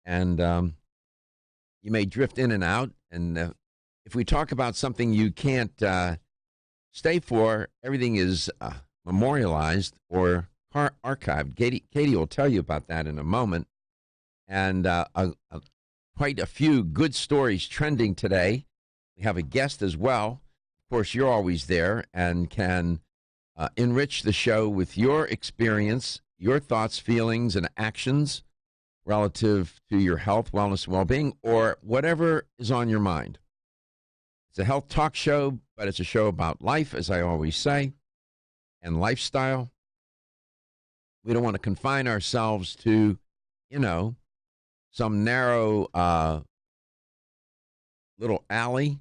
and you may drift in and out. And if we talk about something you can't stay for, everything is memorialized or archived. Katie will tell you about that in a moment. And quite a few good stories trending today. We have a guest as well. Of course, you're always there and can enrich the show with your experience, your thoughts, feelings, and actions relative to your health, wellness, and well-being, or whatever is on your mind. It's a health talk show, but it's a show about life, as I always say, and lifestyle. We don't want to confine ourselves to, some narrow little alley.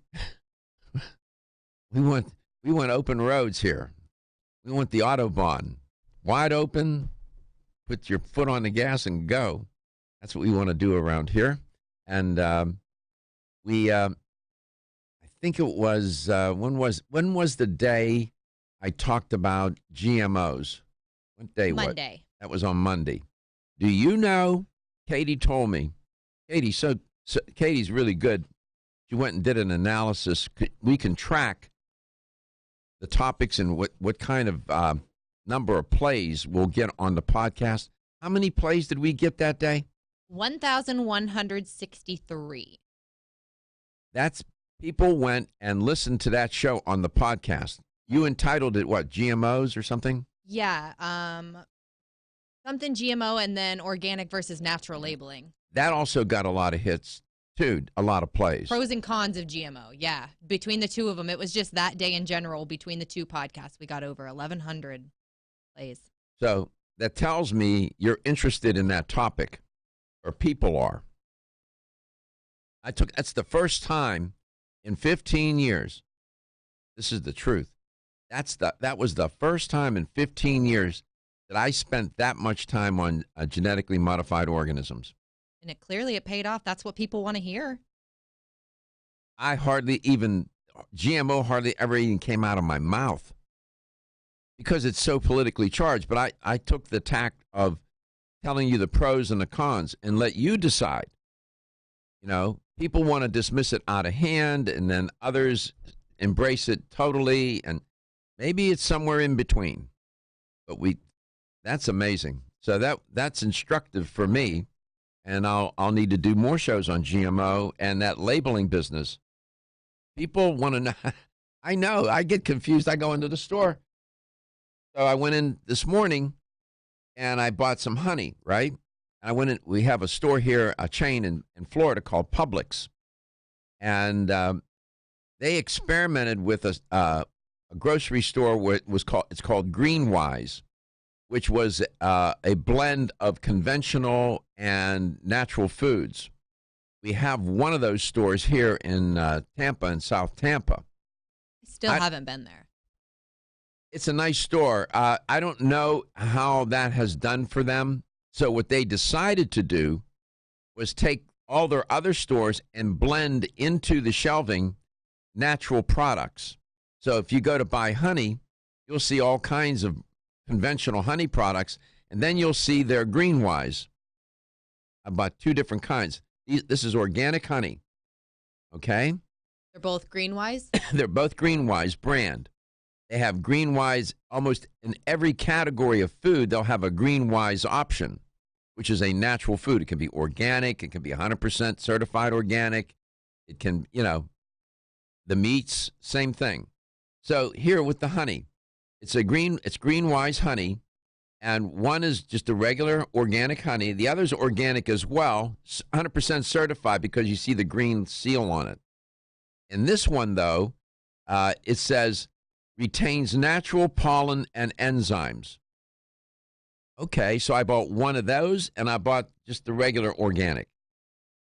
We want open roads here. We want the Autobahn wide open. Put your foot on the gas and go. That's what we want to do around here. And I think it was when was the day I talked about GMOs? What day? Monday. That was on Monday. Do you know? Katie told me. Katie, so Katie's really good. She went and did an analysis. We can track the topics and what kind of number of plays we'll get on the podcast. How many plays did we get that day? 1,163. That's people went and listened to that show on the podcast. You entitled it what? GMOs or something? Yeah. Something GMO and then organic versus natural labeling. That also got a lot of hits, too, a lot of plays. Pros and cons of GMO, yeah. Between the two of them, it was just that day in general, between the two podcasts, we got over 1,100 plays. So that tells me you're interested in that topic, or people are. That's the first time in 15 years. This is the truth. That was the first time in 15 years that I spent that much time on genetically modified organisms. And it paid off. That's what people want to hear. GMO hardly ever even came out of my mouth because it's so politically charged. But I took the tact of telling you the pros and the cons and let you decide. People want to dismiss it out of hand, and then others embrace it totally, and maybe it's somewhere in between. But that's amazing. So that's instructive for me, and I'll need to do more shows on GMO and that labeling business. People want to know. I know. I get confused. I go into the store. So I went in this morning, and I bought some honey, right? I went in. We have a store here, a chain in Florida called Publix, and they experimented with a grocery store where it's called Greenwise, which was a blend of conventional and natural foods. We have one of those stores here in Tampa, in South Tampa. I haven't been there. It's a nice store. I don't know how that has done for them. So what they decided to do was take all their other stores and blend into the shelving natural products. So if you go to buy honey, you'll see all kinds of conventional honey products, and then you'll see their Greenwise. I bought two different kinds. This is organic honey, okay? They're both Greenwise? They're both Greenwise brand. They have Greenwise almost in every category of food. They'll have a Greenwise option, which is a natural food. It can be organic. It can be 100% certified organic. It can, the meats, same thing. So here with the honey, it's Greenwise honey, and one is just a regular organic honey. The other's organic as well, 100% certified because you see the green seal on it. In this one, though, it says retains natural pollen and enzymes. Okay, so I bought one of those, and I bought just the regular organic.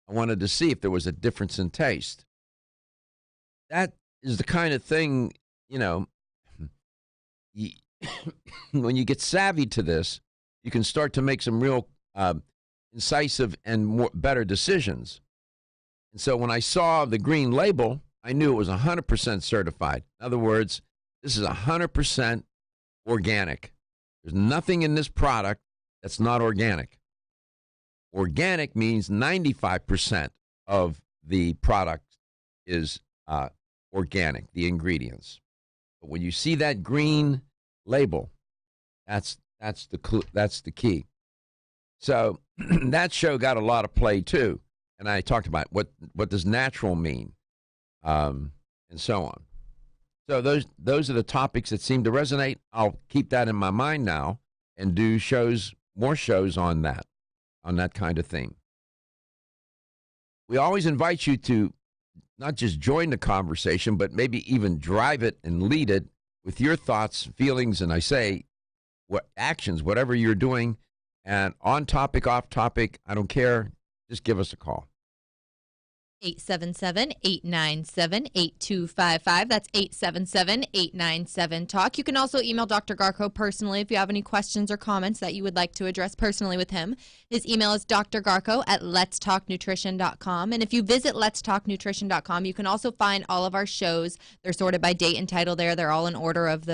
I wanted to see if there was a difference in taste. That is the kind of thing, when you get savvy to this, you can start to make some real incisive and better decisions. And so when I saw the green label, I knew it was 100% certified. In other words, this is 100% organic. There's nothing in this product that's not organic. Organic means 95% of the product is organic, the ingredients. But when you see that green label, that's the key. So that show got a lot of play too, and I talked about what does natural mean, and so on. So those are the topics that seem to resonate. I'll keep that in my mind now and do more shows on that kind of theme. We always invite you to not just join the conversation, but maybe even drive it and lead it with your thoughts, feelings, and I say, what actions, whatever you're doing, and on topic, off topic, I don't care. Just give us a call. 877-897-8255. That's 877-897-TALK. You can also email Dr. Garko personally if you have any questions or comments that you would like to address personally with him. His email is drgarko@letstalknutrition.com. And if you visit letstalknutrition.com, you can also find all of our shows. They're sorted by date and title there. They're all in order of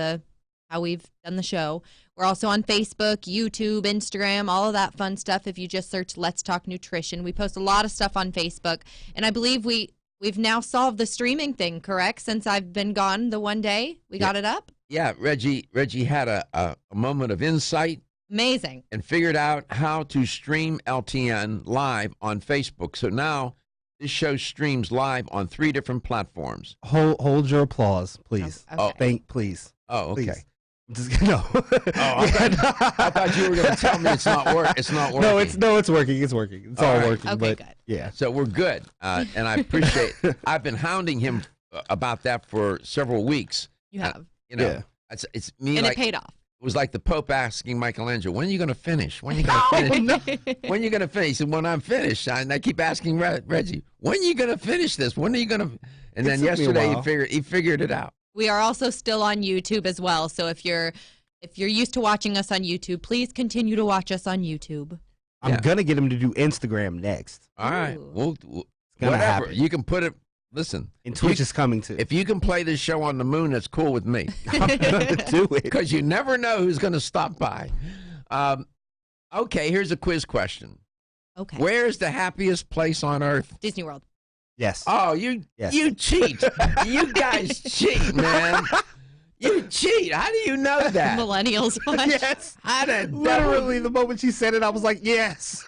how we've done the show. We're also on Facebook, YouTube, Instagram, all of that fun stuff. If you just search Let's Talk Nutrition, we post a lot of stuff on Facebook. And I believe we've now solved the streaming thing, correct? Since I've been gone the one day, we got it up. Yeah, Reggie had a moment of insight. Amazing. And figured out how to stream LTN live on Facebook. So now this show streams live on 3 different platforms. Hold your applause, please. Okay. Please. Oh, okay. Please. No. I thought you were going to tell me it's not working. No, it's working. It's working. It's all working. Okay, but good. Yeah. So we're good, and I appreciate. I've been hounding him about that for several weeks. You have. Yeah. It's me. And like, it paid off. It was like the Pope asking Michelangelo, "When are you going to finish? When are you going to finish? When are you going to finish?" And when I'm finished, and I keep asking Reggie, "When are you going to finish this? When are you going to?" And then yesterday he figured it out. We are also still on YouTube as well. So if you're used to watching us on YouTube, please continue to watch us on YouTube. I'm gonna get him to do Instagram next. All right. We'll gonna whatever. happen. You can put it. Listen. And Twitch is coming too. If you can play this show on the moon, that's cool with me. I'm gonna do it. Because you never know who's going to stop by. Okay, here's a quiz question. Okay. Where's the happiest place on earth? Disney World. Yes. Oh, you cheat. You guys cheat, man. You cheat. How do you know that? Millennials watch. Yes. How the Literally, the moment she said it, I was like, yes.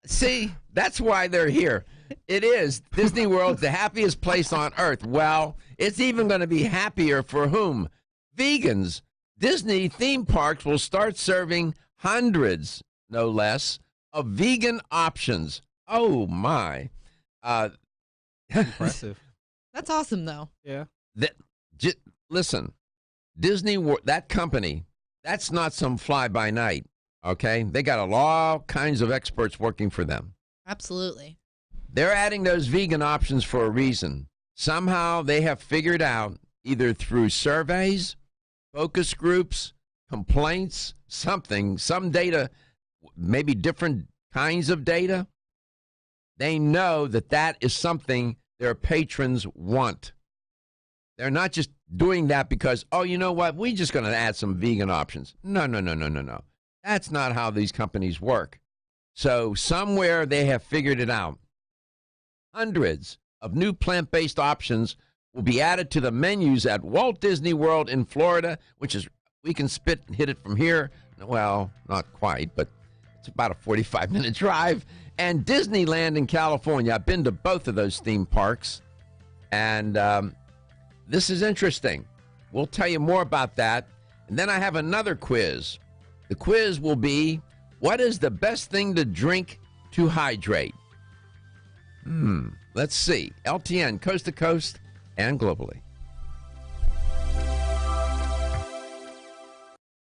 See, that's why they're here. It is. Disney World's the happiest place on earth. Well, it's even going to be happier for whom? Vegans. Disney theme parks will start serving hundreds, no less, of vegan options. Oh, my. Impressive. That's awesome, though. Yeah. Listen, Disney, that company, that's not some fly-by-night, okay? They got all kinds of experts working for them. Absolutely. They're adding those vegan options for a reason. Somehow they have figured out, either through surveys, focus groups, complaints, some data, maybe different kinds of data. They know that is something their patrons want. They're not just doing that because, oh, you know what, we're just going to add some vegan options. No. That's not how these companies work. So somewhere they have figured it out. Hundreds of new plant-based options will be added to the menus at Walt Disney World in Florida, which is, we can hit it from here. Well, not quite, but it's about a 45-minute drive. And Disneyland in California. I've been to both of those theme parks. And this is interesting. We'll tell you more about that. And then I have another quiz. The quiz will be, what is the best thing to drink to hydrate? Let's see. LTN, coast to coast and globally.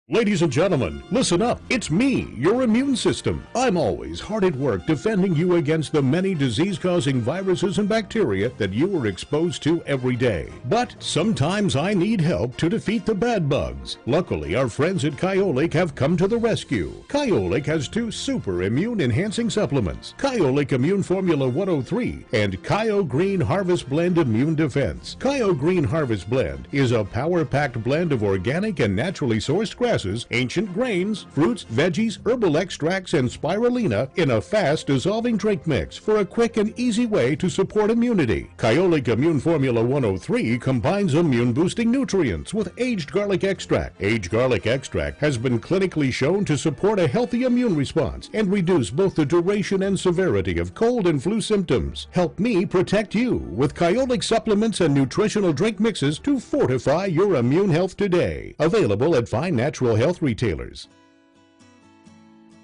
Ladies and gentlemen, listen up. It's me, your immune system. I'm always hard at work defending you against the many disease-causing viruses and bacteria that you are exposed to every day. But sometimes I need help to defeat the bad bugs. Luckily, our friends at Kyolic have come to the rescue. Kyolic has 2 super immune-enhancing supplements, Kyolic Immune Formula 103 and Kyo Green Harvest Blend Immune Defense. Kyo Green Harvest Blend is a power-packed blend of organic and naturally sourced grass grasses, ancient grains, fruits, veggies, herbal extracts, and spirulina in a fast-dissolving drink mix for a quick and easy way to support immunity. Kyolic Immune Formula 103 combines immune-boosting nutrients with aged garlic extract. Aged garlic extract has been clinically shown to support a healthy immune response and reduce both the duration and severity of cold and flu symptoms. Help me protect you with Kyolic supplements and nutritional drink mixes to fortify your immune health today. Available at fine natural health retailers.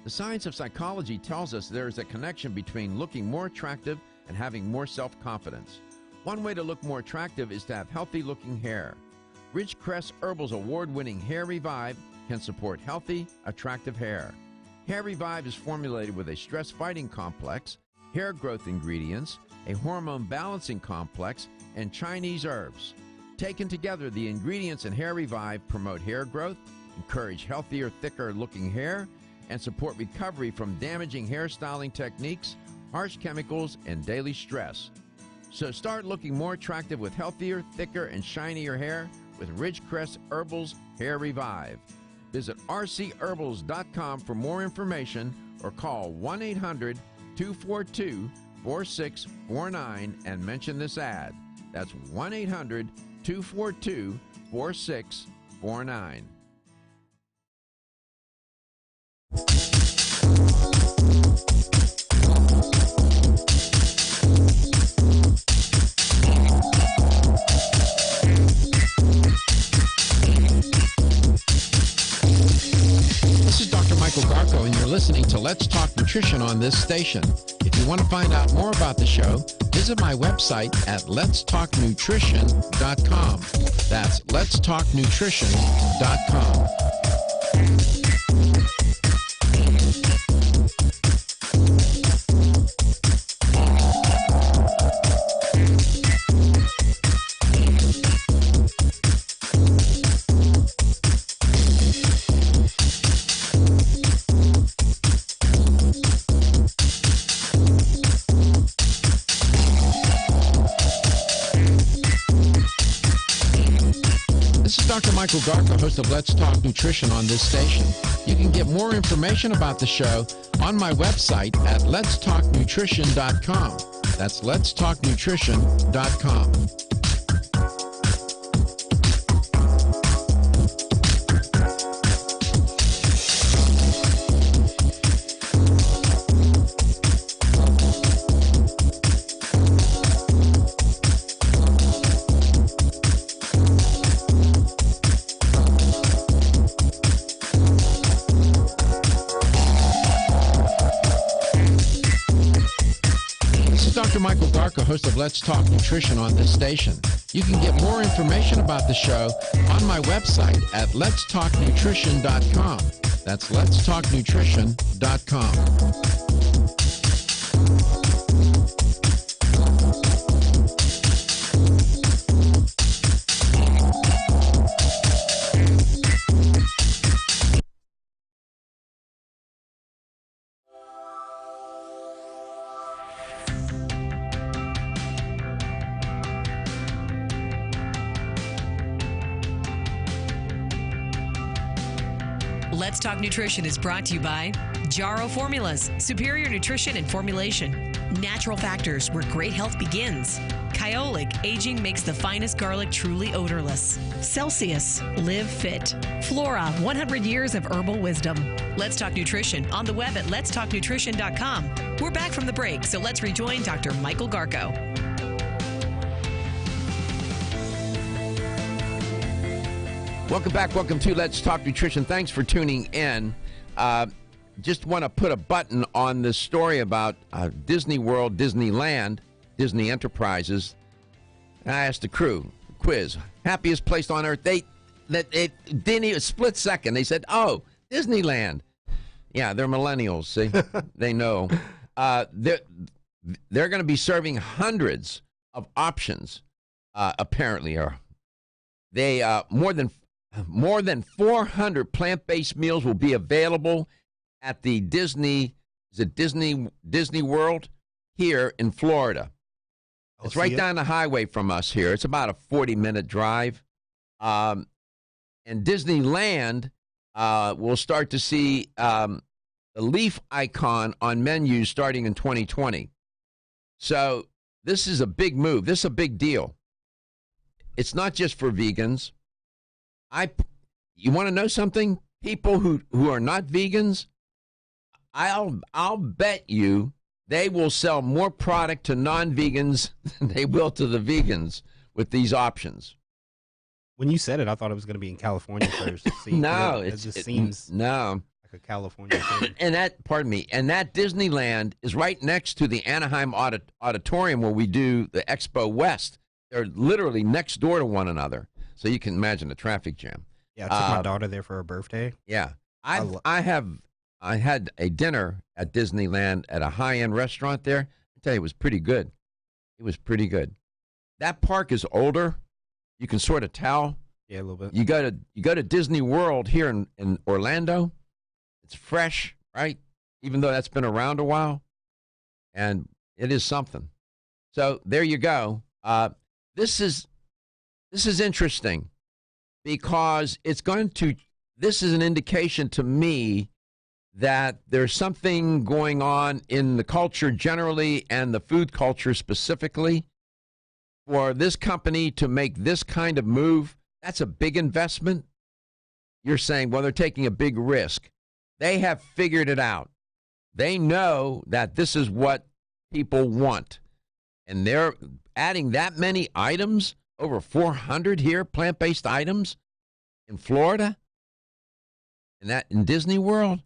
The science of psychology tells us there is a connection between looking more attractive and having more self-confidence. One way to look more attractive is to have healthy-looking hair. Ridgecrest Herbal's award-winning Hair Revive can support healthy, attractive hair. Hair Revive is formulated with a stress-fighting complex, hair growth ingredients, a hormone balancing complex, and Chinese herbs. Taken together, the ingredients in Hair Revive promote hair growth, encourage healthier, thicker-looking hair, and support recovery from damaging hairstyling techniques, harsh chemicals, and daily stress. So start looking more attractive with healthier, thicker, and shinier hair with Ridgecrest Herbal's Hair Revive. Visit rcherbals.com for more information or call 1-800-242-4649 and mention this ad. That's 1-800-242-4649. This is Dr. Michael Garko, and you're listening to Let's Talk Nutrition on this station. If you want to find out more about the show, visit my website at letstalknutrition.com. That's letstalknutrition.com. This is Dr. Michael Garko, host of Let's Talk Nutrition on this station. You can get more information about the show on my website at letstalknutrition.com. That's letstalknutrition.com. Dr. Michael Garko, host of Let's Talk Nutrition on this station. You can get more information about the show on my website at letstalknutrition.com. That's letstalknutrition.com. Let's Talk Nutrition is brought to you by Jarrow Formulas, superior nutrition and formulation. Natural Factors, where great health begins. Kyolic, aging makes the finest garlic truly odorless. Celsius, live fit. Flora, 100 years of herbal wisdom. Let's Talk Nutrition on the web at letstalknutrition.com. We're back from the break, so let's rejoin Dr. Michael Garko. Welcome back. Welcome to Let's Talk Nutrition. Thanks for tuning in. Just want to put a button on this story about Disney World, Disneyland, Disney Enterprises. And I asked the crew, quiz, happiest place on earth. They didn't even a split second. They said, oh, Disneyland. Yeah, they're millennials, see? They know. They're going to be serving hundreds of options, apparently. More than 400 plant-based meals will be available at the Disney World here in Florida. It's right down the highway from us here. It's about a 40-minute drive. And Disneyland We'll start to see the leaf icon on menus starting in 2020. So this is a big move. This is a big deal. It's not just for vegans. You want to know something? People who are not vegans, I'll bet you they will sell more product to non-vegans than they will to the vegans with these options. When you said it, I thought it was going to be in California first. See, No, it it just seems no. like a California thing. And that Disneyland is right next to the Anaheim Auditorium where we do the Expo West. They're literally next door to one another. So you can imagine the traffic jam. Yeah, I took my daughter there for her birthday. Yeah. I had a dinner at Disneyland at a high-end restaurant there. I tell you, it was pretty good. It was pretty good. That park is older. You can sort of tell. Yeah, a little bit. You go to Disney World here in Orlando. It's fresh, right? Even though that's been around a while. And it is something. So there you go. This is interesting because this is an indication to me that there's something going on in the culture generally and the food culture specifically. For this company to make this kind of move, that's a big investment. You're saying, well, they're taking a big risk. They have figured it out. They know that this is what people want. And they're adding that many items, over 400 here, plant-based items in Florida, and that in Disney World.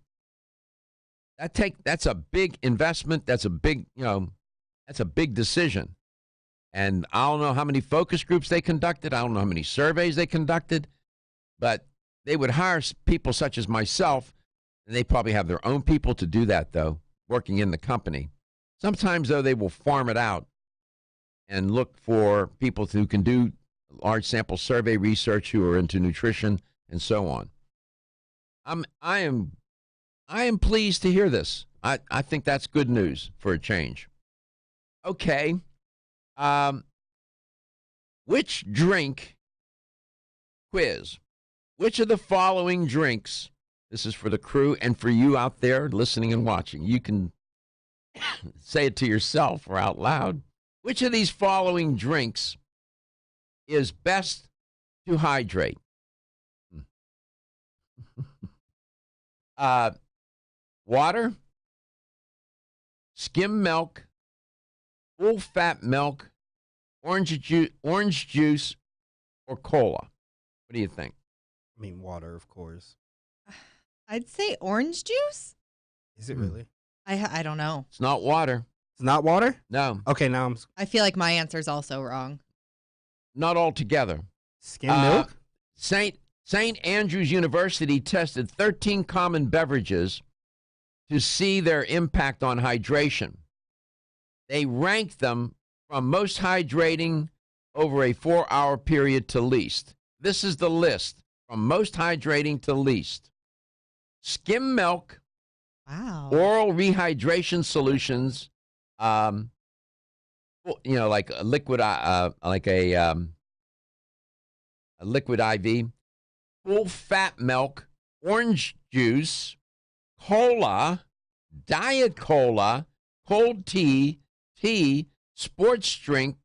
That's a big investment. That's a big, that's a big decision. And I don't know how many focus groups they conducted. I don't know how many surveys they conducted, but they would hire people such as myself, and they probably have their own people to do that, though, working in the company. Sometimes, though, they will farm it out and look for people who can do large sample survey research, who are into nutrition and so on. I am pleased to hear this. I think that's good news for a change. Okay. Which drink quiz? Which of the following drinks, this is for the crew and for you out there listening and watching, you can say it to yourself or out loud. Which of these following drinks is best to hydrate? Water, skim milk, full fat milk, orange juice, or cola. What do you think? I mean, water, of course. I'd say orange juice. Is it really? I don't know. It's not water. It's not water? No, Okay, now I'm I feel like my answer is also wrong. not altogether. skim milk. St. Andrews University tested 13 common beverages to see their impact on hydration. They ranked them from most hydrating over a 4-hour period to least. This is the list from most hydrating to least. Skim milk, Wow. oral rehydration solutions, like a liquid, a liquid IV, full fat milk, orange juice, cola, diet cola, cold tea, sports drink,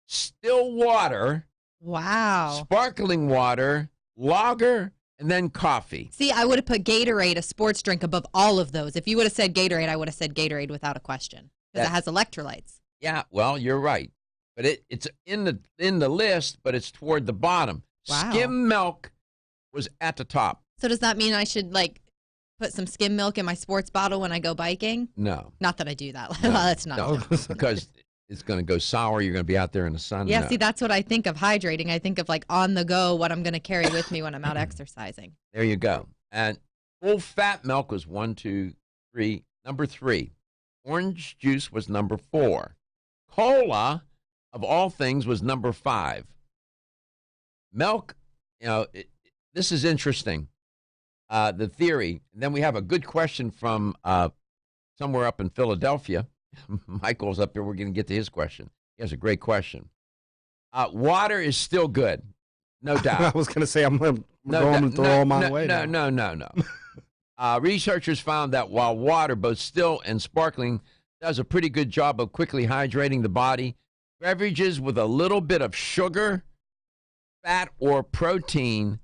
still water, Wow. sparkling water, lager, and then coffee. See, I would have put Gatorade, a sports drink, above all of those. If you would have said Gatorade, I would have said Gatorade without a question because it has electrolytes. Yeah, well, you're right. But it's in the list, but it's toward the bottom. Wow. Skim milk was at the top. So does that mean I should put some skim milk in my sports bottle when I go biking? No. Not that I do that. No, That's not. no, because it's going to go sour. You're going to be out there in the sun. Yeah, No. see, that's what I think of hydrating. I think of on the go, what I'm going to carry with me when I'm out exercising. There you go. And full fat milk was 1, 2, 3. Number 3. Orange juice was number 4. Cola, of all things, was number 5. Milk, this is interesting. The theory. And then we have a good question from somewhere up in Philadelphia. Michael's up here. We're going to get to his question. He has a great question. Water is still good, no I doubt. was going to say, I'm Throw them and throw them my way. No. Researchers found that while water, both still and sparkling, does a pretty good job of quickly hydrating the body, beverages with a little bit of sugar, fat, or protein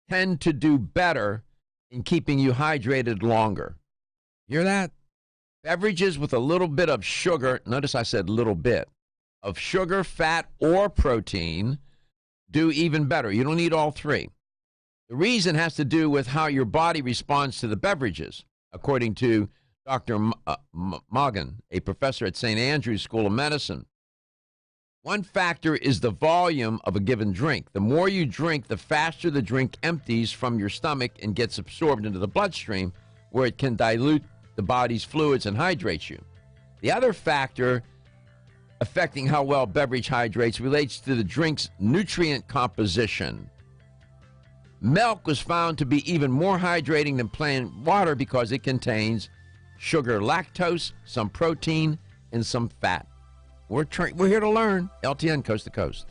tend to do better in keeping you hydrated longer. Hear that? Beverages with a little bit of sugar, notice I said little bit, of sugar, fat, or protein do even better. You don't need all three. The reason has to do with how your body responds to the beverages, according to Dr. Magan, a professor at St. Andrew's School of Medicine. One factor is the volume of a given drink. The more you drink, the faster the drink empties from your stomach and gets absorbed into the bloodstream, where it can dilute the body's fluids and hydrates you. The other factor affecting how well beverage hydrates relates to the drink's nutrient composition. Milk was found to be even more hydrating than plain water because it contains sugar, lactose, some protein, and some fat. We're here to learn. LTN Coast to Coast.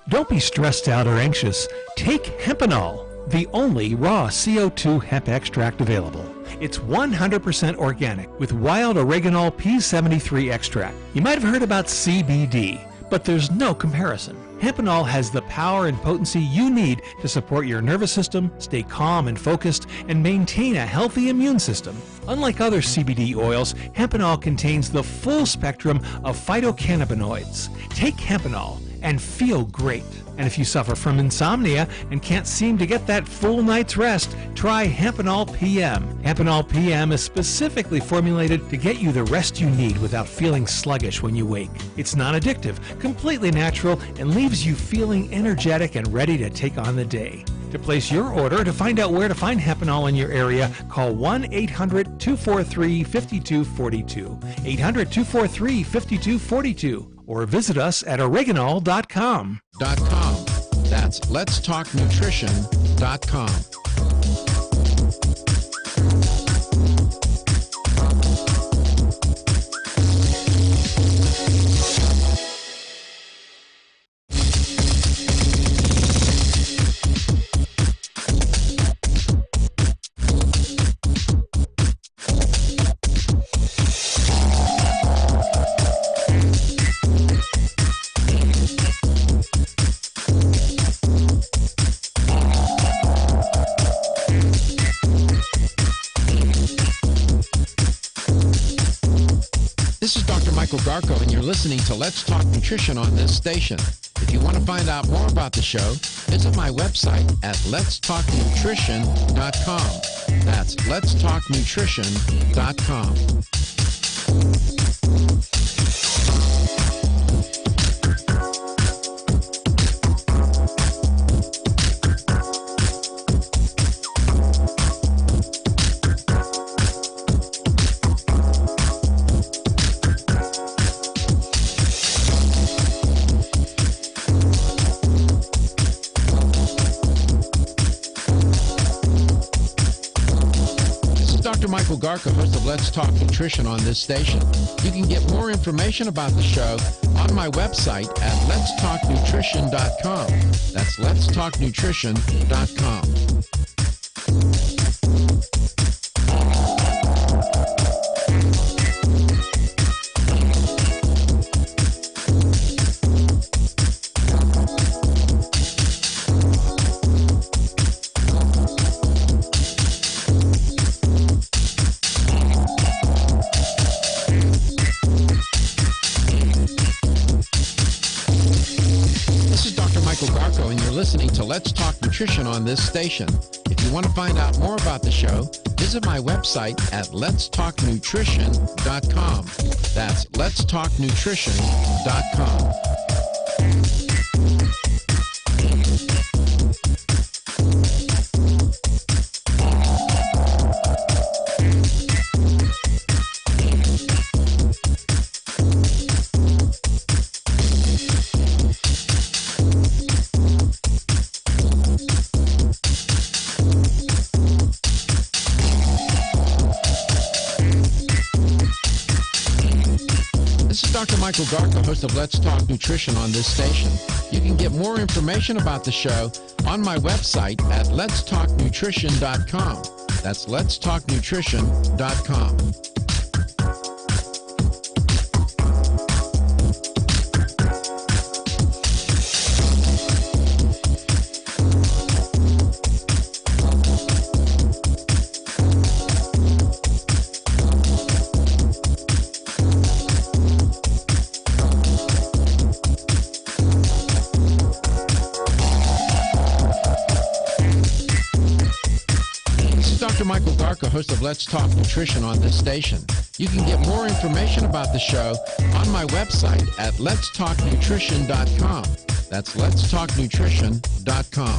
Don't be stressed out or anxious. Take Hempanol, the only raw CO2 hemp extract available. It's 100% organic with wild oreganol P73 extract. You might have heard about CBD, but there's no comparison. Hempanol has the power and potency you need to support your nervous system, stay calm and focused, and maintain a healthy immune system. Unlike other CBD oils, Hempanol contains the full spectrum of phytocannabinoids. Take Hempanol and feel great. And if you suffer from insomnia and can't seem to get that full night's rest, try Hempanol PM. Hempanol PM is specifically formulated to get you the rest you need without feeling sluggish when you wake. It's non-addictive, completely natural, and leaves you feeling energetic and ready to take on the day. To place your order, to find out where to find Hempanol in your area, call 1-800-243-5242, 800-243-5242, or visit us at oreganol.com. That's letstalknutrition.com. This is Dr. Michael Garko, and you're listening to Let's Talk Nutrition on this station. If you want to find out more about the show, visit my website at letstalknutrition.com. That's letstalknutrition.com. Michael Garko, host of Let's Talk Nutrition on this station. You can get more information about the show on my website at letstalknutrition.com. That's letstalknutrition.com. Listening to Let's Talk Nutrition on this station. If you want to find out more about the show, visit my website at letstalknutrition.com. That's letstalknutrition.com. Dr. Michael Garko, host of Let's Talk Nutrition on this station. You can get more information about the show on my website at letstalknutrition.com. That's letstalknutrition.com. Dr. Michael Garko, host of Let's Talk Nutrition on this station. You can get more information about the show on my website at letstalknutrition.com. That's letstalknutrition.com.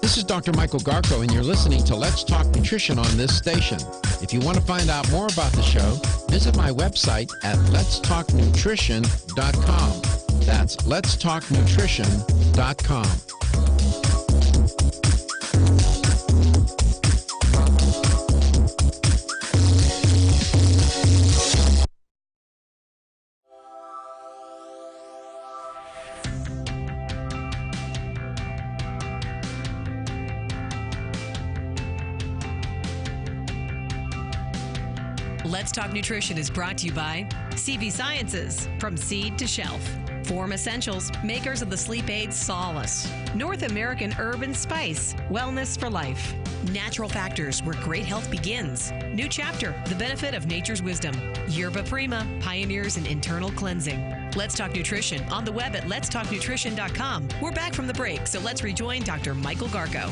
This is Dr. Michael Garko, and you're listening to Let's Talk Nutrition on this station. If you want to find out more about the show, visit my website at letstalknutrition.com. That's letstalknutrition.com. Let's Talk Nutrition is brought to you by CV Sciences, from seed to shelf. Form Essentials, makers of the sleep aid Solace. North American Herb and Spice, wellness for life. Natural Factors, where great health begins. New Chapter, the benefit of nature's wisdom. Yerba Prima, pioneers in internal cleansing. Let's Talk Nutrition on the web at letstalknutrition.com. We're back from the break, so let's rejoin Dr. Michael Garko.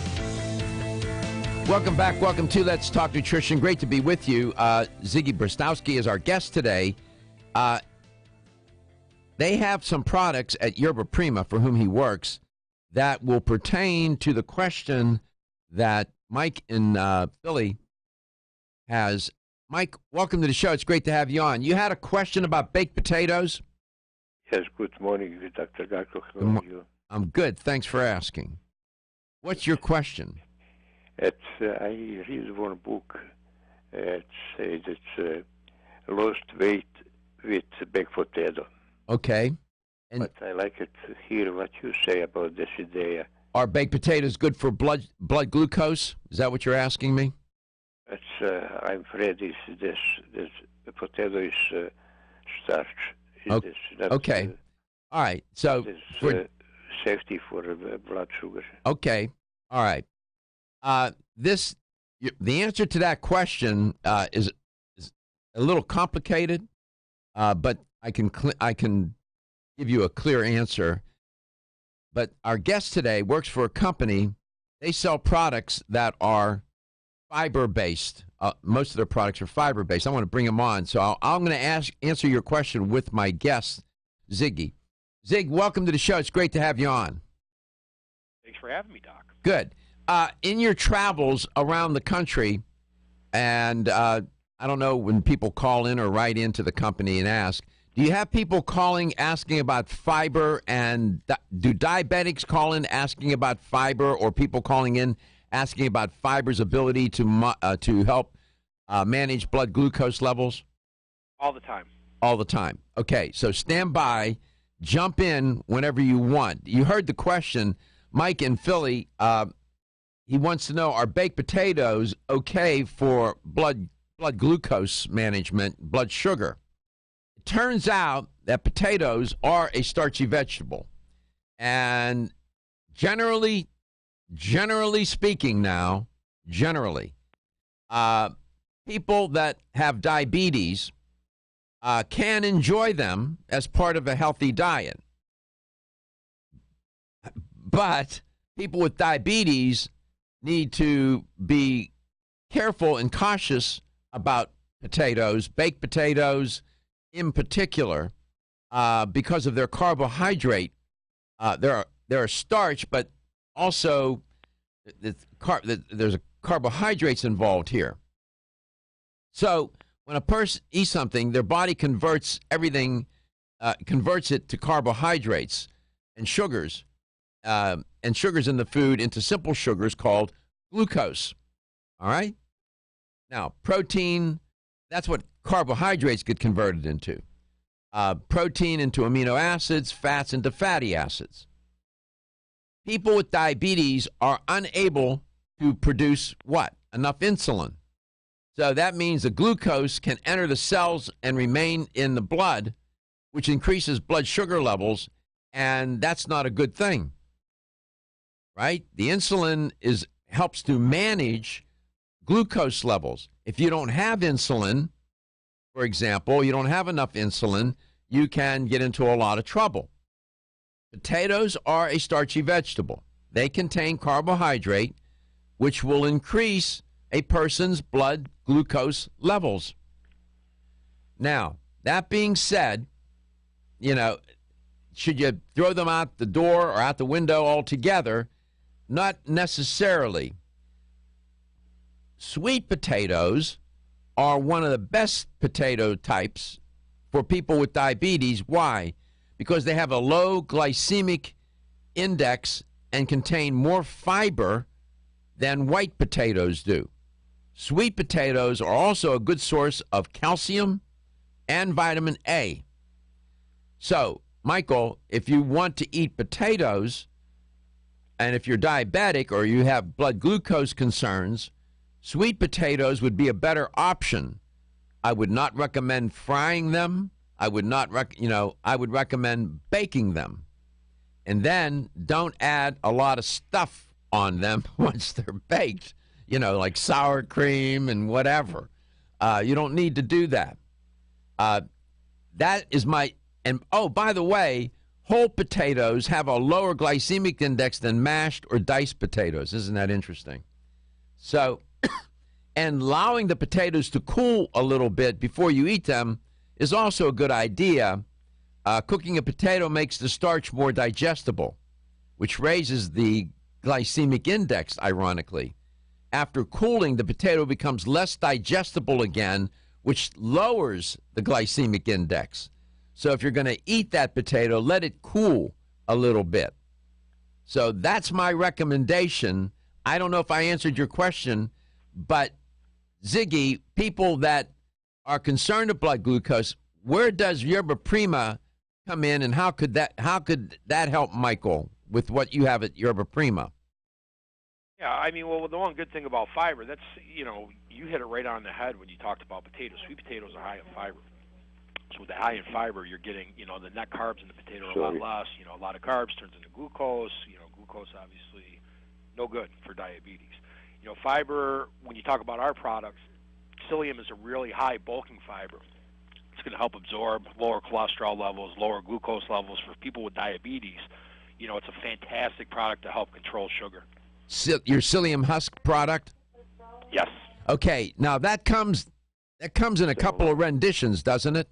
Welcome back. Welcome to Let's Talk Nutrition. Great to be with you. Ziggy Brostowski is our guest today. They have some products at Yerba Prima, for whom he works, that will pertain to the question that Mike in Philly has. Mike, welcome to the show. It's great to have you on. You had a question about baked potatoes? Yes, good morning, Dr. Garko. How are you? I'm good. Thanks for asking. What's your question? I read one book. It says it's lost weight with baked potato. Okay. And but I like it to hear what you say about this idea. are baked potatoes good for blood glucose? Is that what you're asking me? I'm afraid this the potato is starch. Okay. Okay. All right. So it's safety for blood sugar. Okay. All right. The answer to that question is a little complicated, but I can give you a clear answer. But our guest today works for a company. They sell products that are fiber-based. Most of their products are fiber-based. I want to bring them on. So I'm going to answer your question with my guest, Ziggy. Zig, welcome to the show. It's great to have you on. Thanks for having me, Doc. Good. In your travels around the country, and I don't know when people call in or write into the company and ask, do you have people calling asking about fiber, and do diabetics call in asking about fiber, or people calling in asking about fiber's ability to help manage blood glucose levels? All the time. All the time. Okay, so stand by, jump in whenever you want. You heard the question, Mike in Philly. He wants to know, are baked potatoes okay for blood glucose management, blood sugar? It turns out that potatoes are a starchy vegetable. And generally speaking now, people that have diabetes can enjoy them as part of a healthy diet. But people with diabetes need to be careful and cautious about potatoes, baked potatoes in particular, because of their carbohydrate. There are starch, but also there's carbohydrates involved here. So when a person eats something, their body converts everything, converts it to carbohydrates and sugars in the food into simple sugars called glucose. All right? Now, protein, that's what carbohydrates get converted into. Protein into amino acids, fats into fatty acids. People with diabetes are unable to produce what? Enough insulin. So that means the glucose can enter the cells and remain in the blood, which increases blood sugar levels, and that's not a good thing, right? The insulin helps to manage glucose levels. If you don't have insulin, for example, you don't have enough insulin, you can get into a lot of trouble. Potatoes are a starchy vegetable. They contain carbohydrate, which will increase a person's blood glucose levels. Now, that being said, should you throw them out the door or out the window altogether? Not necessarily. Sweet potatoes are one of the best potato types for people with diabetes. Why? Because they have a low glycemic index and contain more fiber than white potatoes do. Sweet potatoes are also a good source of calcium and vitamin A. So, Michael, if you want to eat potatoes, and if you're diabetic or you have blood glucose concerns, sweet potatoes would be a better option. I would not recommend frying them. I would recommend baking them. And then don't add a lot of stuff on them once they're baked, like sour cream and whatever. You don't need to do that. That is and oh, by the way, whole potatoes have a lower glycemic index than mashed or diced potatoes. Isn't that interesting? So, and allowing the potatoes to cool a little bit before you eat them is also a good idea. Cooking a potato makes the starch more digestible, which raises the glycemic index, ironically. After cooling, the potato becomes less digestible again, which lowers the glycemic index. So if you're going to eat that potato, let it cool a little bit. So that's my recommendation. I don't know if I answered your question, but Ziggy, people that are concerned with blood glucose, where does Yerba Prima come in, and how could that help Michael with what you have at Yerba Prima? Yeah, the one good thing about fiber, that's, you hit it right on the head when you talked about potatoes. Sweet potatoes are high in fiber. So with the high in fiber, you're getting, the net carbs in the potato are a lot less. A lot of carbs turns into glucose. Glucose obviously no good for diabetes. Fiber, when you talk about our products, psyllium is a really high bulking fiber. It's going to help absorb lower cholesterol levels, lower glucose levels for people with diabetes. It's a fantastic product to help control sugar. Your psyllium husk product? Yes. Okay. Now that comes in a couple of renditions, doesn't it?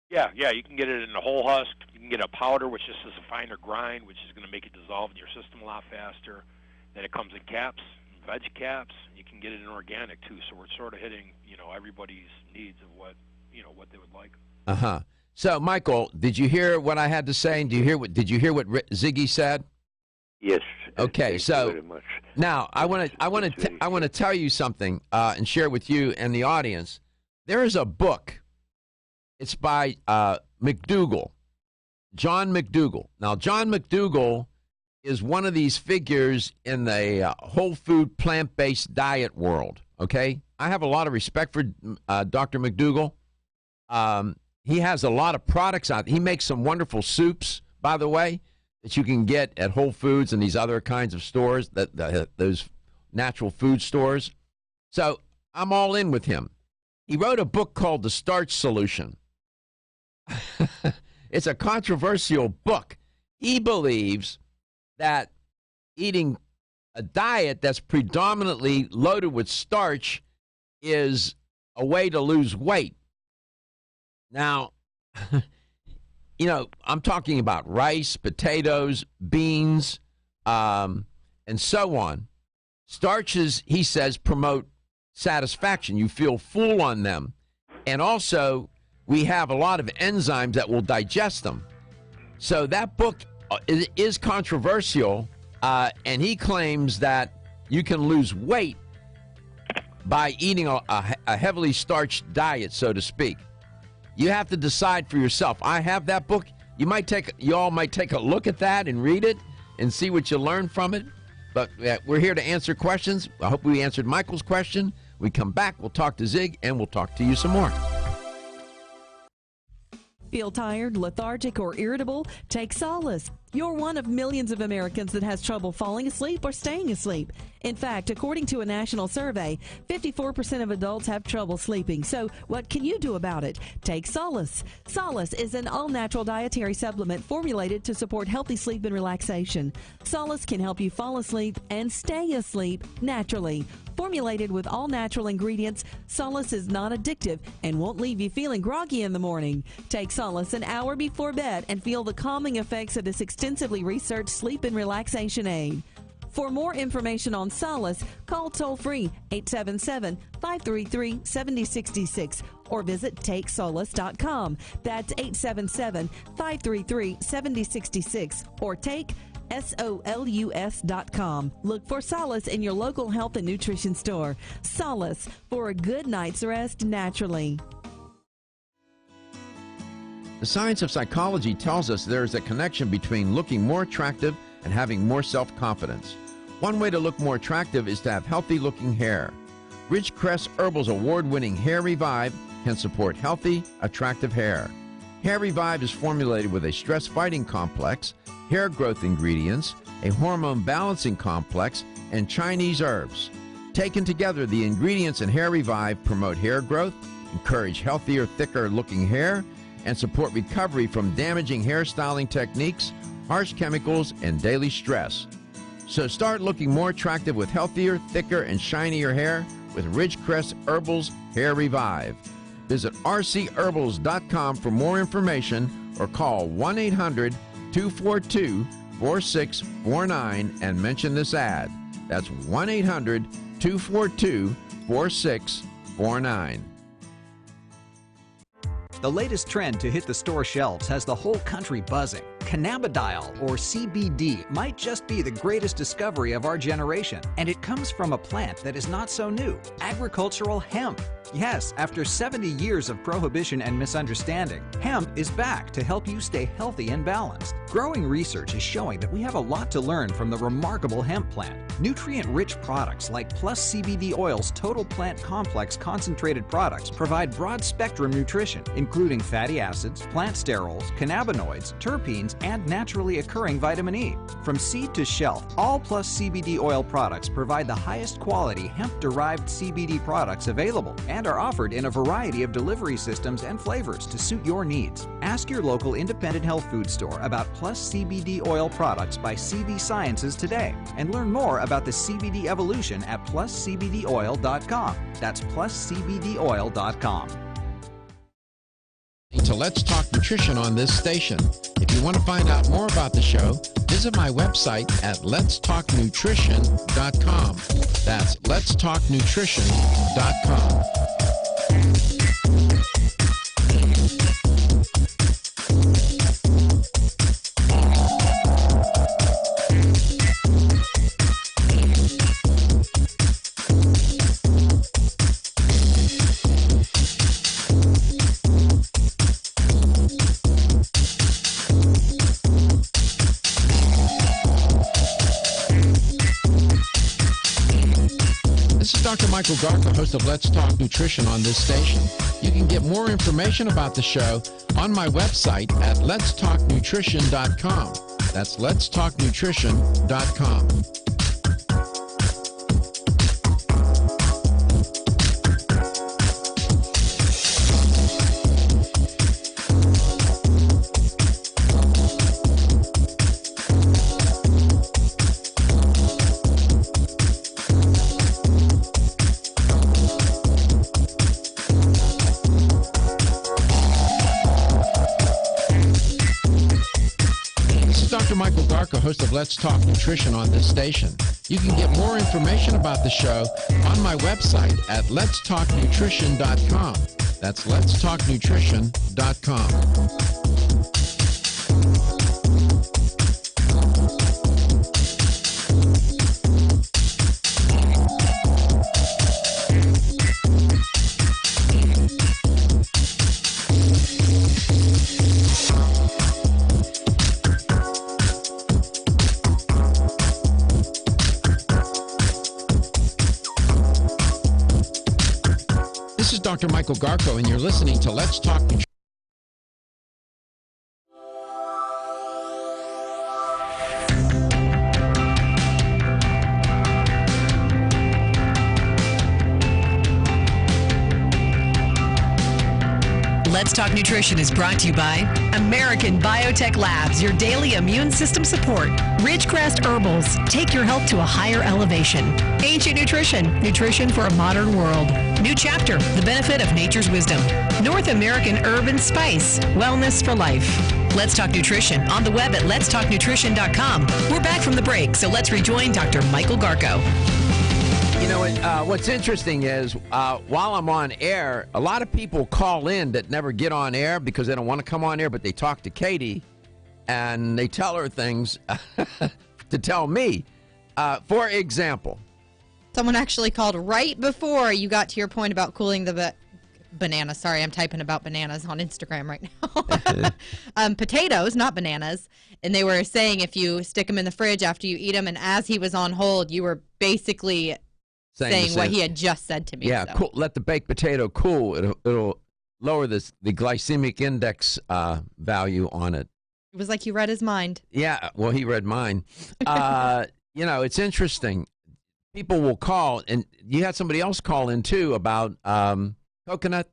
Yeah. You can get it in a whole husk. You can get a powder, which just is a finer grind, which is going to make it dissolve in your system a lot faster. Then it comes in caps, veg caps. You can get it in organic too. So we're sort of hitting, everybody's needs of what they would like. Uh-huh. So, Michael, did you hear what I had to say? And did you hear what Ziggy said? Yes. Okay. So very much. now I want to tell you something and share with you and the audience. There is a book. It's by McDougall, John McDougall. Now, John McDougall is one of these figures in the whole food, plant-based diet world, okay? I have a lot of respect for Dr. McDougall. He has a lot of products out. He makes some wonderful soups, by the way, that you can get at Whole Foods and these other kinds of stores, those natural food stores. So I'm all in with him. He wrote a book called The Starch Solution. It's a controversial book. He believes that eating a diet that's predominantly loaded with starch is a way to lose weight. Now, I'm talking about rice, potatoes, beans, and so on. Starches, he says, promote satisfaction. You feel full on them. And also, we have a lot of enzymes that will digest them. So that book is controversial, and he claims that you can lose weight by eating a heavily starched diet, so to speak. You have to decide for yourself. I have that book. You all might take a look at that and read it and see what you learn from it. But we're here to answer questions. I hope we answered Michael's question. We come back, we'll talk to Zig, and we'll talk to you some more. Feel tired, lethargic, or irritable? Take Solace. You're one of millions of Americans that has trouble falling asleep or staying asleep. In fact, according to a national survey, 54% of adults have trouble sleeping. So what can you do about it? Take Solace. Solace is an all-natural dietary supplement formulated to support healthy sleep and relaxation. Solace can help you fall asleep and stay asleep naturally. Formulated with all-natural ingredients, Solace is not addictive and won't leave you feeling groggy in the morning. Take Solace an hour before bed and feel the calming effects of this extensively researched sleep and relaxation aid. For more information on Solace, call toll-free 877-533-7066 or visit TakeSolace.com. That's 877-533-7066 or take SOLUS.com. Look for Solace in your local health and nutrition store. Solace, for a good night's rest naturally. The science of psychology tells us there is a connection between looking more attractive and having more self-confidence. One way to look more attractive is to have healthy-looking hair. Ridgecrest Herbal's award-winning Hair Revive can support healthy, attractive hair. Hair Revive is formulated with a stress-fighting complex, hair growth ingredients, a hormone balancing complex, and Chinese herbs. Taken together, the ingredients in Hair Revive promote hair growth, encourage healthier, thicker-looking hair, and support recovery from damaging hairstyling techniques, harsh chemicals, and daily stress. So start looking more attractive with healthier, thicker, and shinier hair with Ridgecrest Herbal's Hair Revive. Visit rcherbals.com for more information or call 1-800-242-4649 and mention this ad. That's 1-800-242-4649. The latest trend to hit the store shelves has the whole country buzzing. Cannabidiol, or CBD, might just be the greatest discovery of our generation, and it comes from a plant that is not so new, agricultural hemp. Yes, after 70 years of prohibition and misunderstanding, hemp is back to help you stay healthy and balanced. Growing research is showing that we have a lot to learn from the remarkable hemp plant. Nutrient-rich products like Plus CBD Oil's Total Plant Complex concentrated products provide broad-spectrum nutrition, including fatty acids, plant sterols, cannabinoids, terpenes, and naturally occurring vitamin E. From seed to shelf, all Plus CBD Oil products provide the highest quality hemp-derived CBD products available and are offered in a variety of delivery systems and flavors to suit your needs. Ask your local independent health food store about Plus CBD Oil products by CV Sciences today and learn more about the CBD evolution at pluscbdoil.com. That's pluscbdoil.com. To Let's Talk Nutrition on this station. If you want to find out more about the show, visit my website at letstalknutrition.com. That's letstalknutrition.com. Dr. Michael Garza, host of Let's Talk Nutrition on this station. You can get more information about the show on my website at letstalknutrition.com. That's letstalknutrition.com. Host of Let's Talk Nutrition on this station. You can get more information about the show on my website at letstalknutrition.com. That's letstalknutrition.com. This is Dr. Michael Garko, and you're listening to Let's Talk Nutrition. Let's Talk Nutrition is brought to you by American Biotech Labs, your daily immune system support. Ridgecrest Herbals, take your health to a higher elevation. Ancient Nutrition, nutrition for a modern world. New Chapter, the benefit of nature's wisdom. North American Herb and Spice, wellness for life. Let's Talk Nutrition on the web at letstalknutrition.com. We're back from the break, so let's rejoin Dr. Michael Garko. You know, what's interesting is while I'm on air, a lot of people call in that never get on air because they don't want to come on air, but they talk to Katie and they tell her things to tell me. For example, someone actually called right before you got to your point about cooling the banana. Sorry, I'm typing about bananas on Instagram right now. Potatoes, not bananas. And they were saying if you stick them in the fridge after you eat them, and as he was on hold, you were basically saying what he had just said to me. Yeah, so. cool. Let the baked potato cool. It'll lower the glycemic index value on it. It was like you read his mind. Yeah, well, he read mine. You know, it's interesting. People will call, and you had somebody else call in, too, about coconut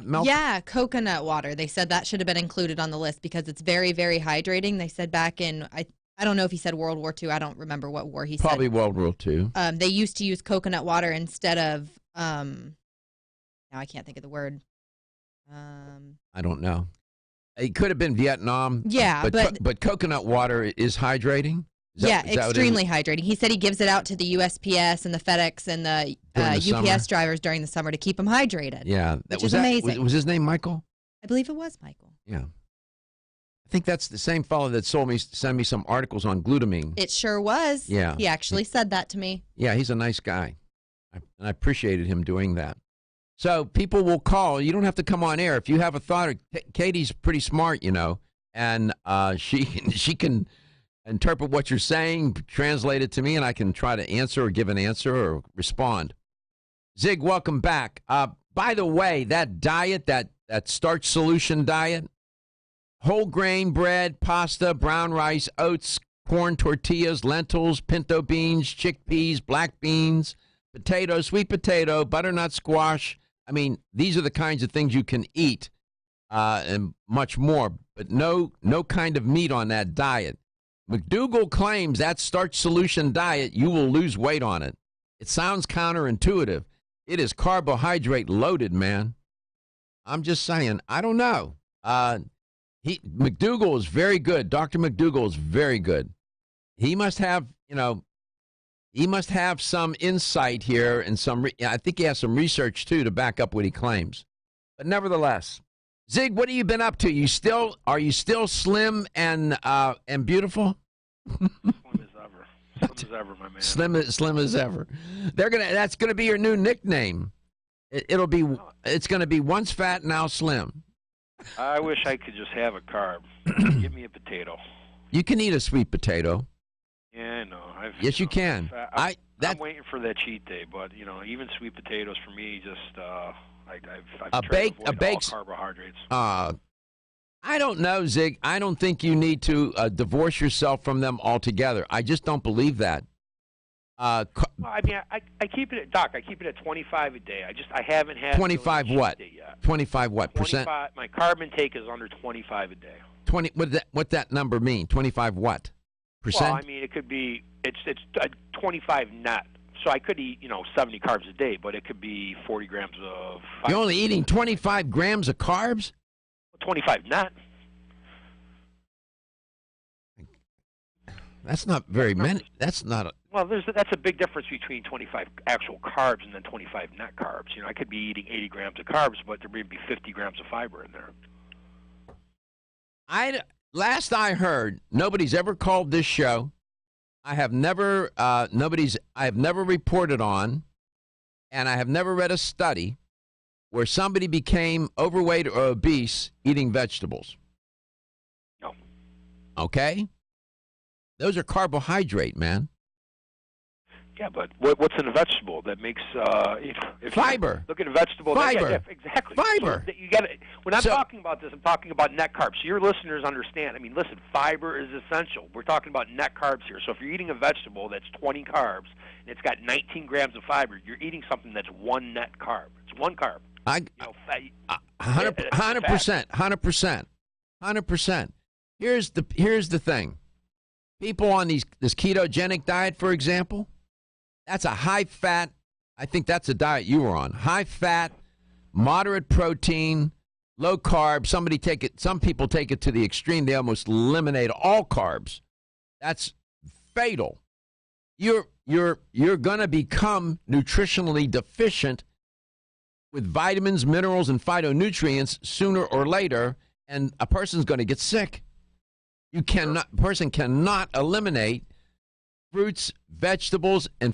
milk. Yeah, coconut water. They said that should have been included on the list because it's very, very hydrating. They said back in, I don't know if he said World War II. I don't remember what war he said. Probably World War II. They used to use coconut water instead of, now I can't think of the word. I don't know. It could have been Vietnam. Yeah, but coconut water is hydrating? Is extremely hydrating. He said he gives it out to the USPS and the FedEx and the UPS drivers during the summer to keep them hydrated. Yeah. Which is amazing. Was his name Michael? I believe it was Michael. Yeah. I think that's the same fellow that sent me some articles on glutamine. It sure was. Yeah. He actually said that to me. Yeah, he's a nice guy. And I appreciated him doing that. So people will call. You don't have to come on air. If you have a thought, Katie's pretty smart, you know, and she can interpret what you're saying, translate it to me, and I can try to answer or give an answer or respond. Zig, welcome back. By the way, that diet, that starch solution diet, whole grain bread, pasta, brown rice, oats, corn tortillas, lentils, pinto beans, chickpeas, black beans, potato, sweet potato, butternut squash. I mean, these are the kinds of things you can eat and much more, but no kind of meat on that diet. McDougall claims that starch solution diet, you will lose weight on it. It sounds counterintuitive. It is carbohydrate loaded, man. I'm just saying, I don't know. McDougall is very good. Dr. McDougall is very good. He must have, some insight here and I think he has some research too to back up what he claims. But nevertheless, Zig, what have you been up to? Are you still slim and beautiful? Slim as ever, my man. Slim as ever. That's gonna be your new nickname. It's gonna be once fat, now slim. I wish I could just have a carb. Give me a potato. You can eat a sweet potato. Yeah, I know. Yes, you can. I'm waiting for that cheat day, but even sweet potatoes for me, just I've tried to avoid all carbohydrates. I don't know, Zig. I don't think you need to divorce yourself from them altogether. I just don't believe that. Well, I mean, I keep it at Doc. I keep it at 25 a day. I haven't had 25 what? 25 what percent? My carb intake is under 25 a day. 20. What that number mean? 25 what percent? Well, I mean, it could be it's 25 net. So I could eat 70 carbs a day, but it could be 40 grams of. You're only eating 25 grams of carbs? 25 net. That's not very many. That's not. Well, that's a big difference between 25 actual carbs and then 25 net carbs. You know, I could be eating 80 grams of carbs, but there may be 50 grams of fiber in there. Last I heard, nobody's ever called this show. I have never reported on, and I have never read a study where somebody became overweight or obese eating vegetables. No. Okay? Those are carbohydrate, man. Yeah, but what's in a vegetable that makes if fiber? Look at a vegetable. Fiber. Yeah, exactly. Fiber. So you got when I'm talking about this, I'm talking about net carbs. So your listeners understand. I mean, listen, fiber is essential. We're talking about net carbs here. So if you're eating a vegetable that's 20 carbs and it's got 19 grams of fiber, you're eating something that's one net carb. It's one carb. 100%. Here's the thing. People on this ketogenic diet, for example, that's a high fat. I think that's a diet you were on. High fat, moderate protein, low carb. Some people take it to the extreme. They almost eliminate all carbs. That's fatal. You're going to become nutritionally deficient with vitamins, minerals, and phytonutrients sooner or later, and a person's going to get sick. A person cannot eliminate fruits, vegetables, and